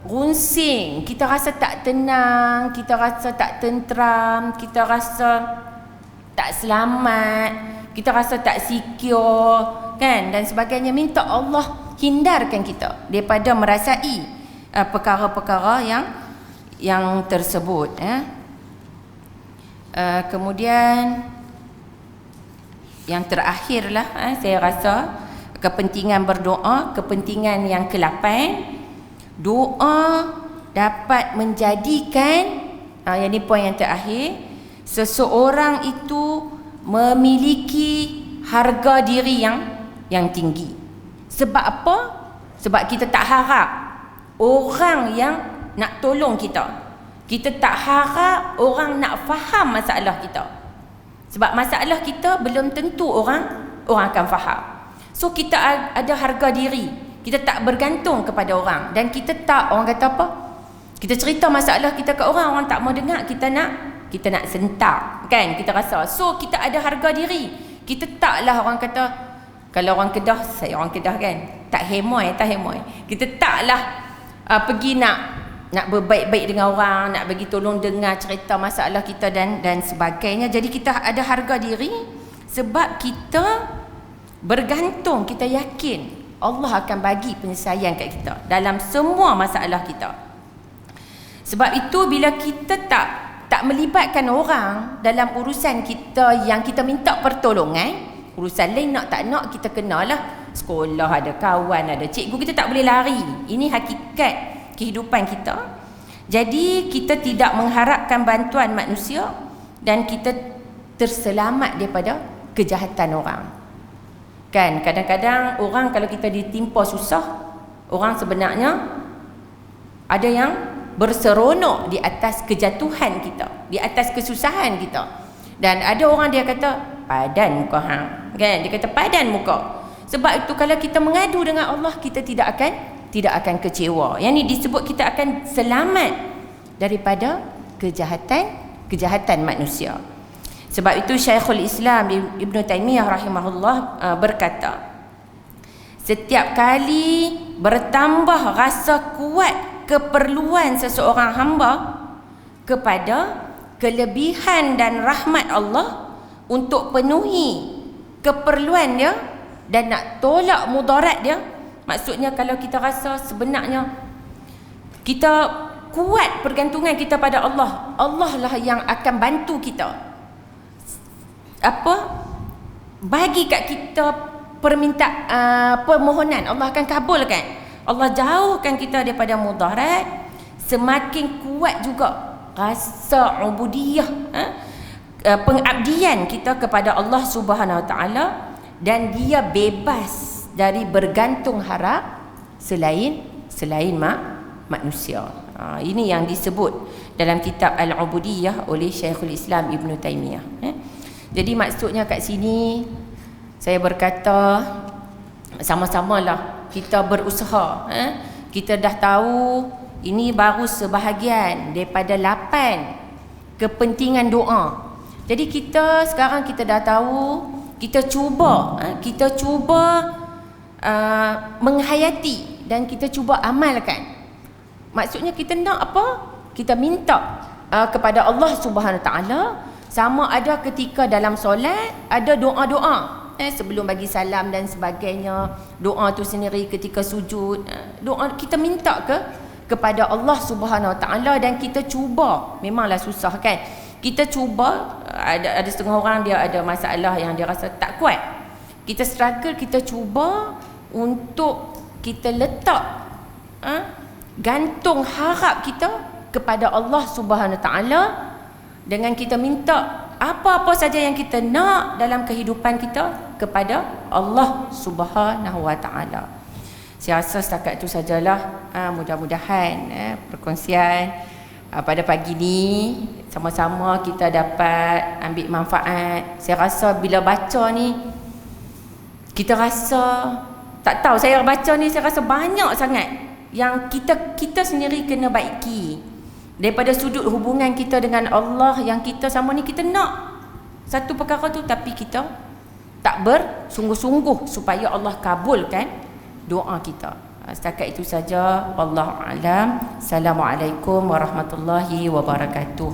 runsing, kita rasa tak tenang, kita rasa tak tenteram, kita rasa tak selamat, kita rasa tak secure, kan, dan sebagainya. Minta Allah hindarkan kita daripada merasai perkara-perkara yang tersebut. Kemudian yang terakhirlah, saya rasa kepentingan berdoa, kepentingan yang ke-8, doa dapat menjadikan, yang ni poin yang terakhir, seseorang itu memiliki harga diri yang tinggi. Sebab apa? Sebab kita tak harap orang yang nak tolong kita. Kita tak harap orang nak faham masalah kita. Sebab masalah kita belum tentu orang akan faham. So kita ada harga diri. Kita tak bergantung kepada orang. Dan kita tak, orang kata apa? Kita cerita masalah kita ke orang tak mau dengar, kita nak sentak, kan? Kita rasa. So kita ada harga diri. Kita taklah, orang kata, kalau orang Kedah, saya orang Kedah kan, tak hemoi. Kita taklah pergi nak berbaik-baik dengan orang, nak bagi tolong dengar cerita masalah kita dan sebagainya. Jadi kita ada harga diri sebab kita bergantung, kita yakin Allah akan bagi penyelesaian kat kita dalam semua masalah kita. Sebab itu bila kita tak melibatkan orang dalam urusan kita yang kita minta pertolongan, urusan lain nak tak nak kita kenalah. Sekolah ada kawan, ada cikgu, kita tak boleh lari. Ini hakikat kehidupan kita. Jadi kita tidak mengharapkan bantuan manusia dan kita terselamat daripada kejahatan orang. Kan, kadang-kadang orang kalau kita ditimpa susah, orang sebenarnya ada yang berseronok di atas kejatuhan kita, di atas kesusahan kita. Dan ada orang dia kata, padan muka hang. Kan, dia kata padan muka. Sebab itu kalau kita mengadu dengan Allah, kita tidak akan kecewa. Yang ni disebut kita akan selamat daripada kejahatan manusia. Sebab itu Syekhul Islam Ibn Taymiyah rahimahullah berkata, setiap kali bertambah rasa kuat keperluan seseorang hamba kepada kelebihan dan rahmat Allah untuk penuhi keperluan dia dan nak tolak mudarat dia. Maksudnya kalau kita rasa sebenarnya kita kuat pergantungan kita pada Allah, Allah lah yang akan bantu kita. Bagi kat kita permohonan, Allah akan kabulkan. Allah jauhkan kita daripada mudarat. Semakin kuat juga rasa ubudiyah, pengabdian kita kepada Allah Subhanahu Wa Taala, dan dia bebas dari bergantung harap selain manusia. Ini yang disebut dalam kitab Al-Ubudiyah oleh Syekhul Islam Ibn Taymiyah. Jadi maksudnya kat sini saya berkata, sama-samalah kita berusaha. Kita dah tahu ini baru sebahagian daripada 8 kepentingan doa. Jadi sekarang kita dah tahu, kita cuba menghayati dan kita cuba amalkan. Maksudnya kita nak apa? Kita minta kepada Allah Subhanahu Wa Taala. Sama ada ketika dalam solat, ada doa-doa sebelum bagi salam dan sebagainya. Doa tu sendiri ketika sujud, doa kita minta kepada Allah Subhanahu Wa Taala. Dan kita cuba, memanglah susah kan, kita cuba. Ada setengah orang dia ada masalah yang dia rasa tak kuat, kita struggle, kita cuba untuk kita letak gantung harap kita kepada Allah Subhanahu Wa Taala, dengan kita minta apa-apa saja yang kita nak dalam kehidupan kita kepada Allah Subhanahu Wa Taala. Saya rasa setakat itu sajalah. Mudah-mudahan perkongsian pada pagi ni sama-sama kita dapat ambil manfaat. Saya rasa bila baca ni, kita rasa, tak tahu, saya baca ni saya rasa banyak sangat yang kita sendiri kena baiki. Daripada sudut hubungan kita dengan Allah, yang kita sama ni kita nak satu perkara tu, tapi kita tak bersungguh-sungguh supaya Allah kabulkan doa kita. Setakat itu saja. Wallahu a'lam. Assalamualaikum warahmatullahi wabarakatuh.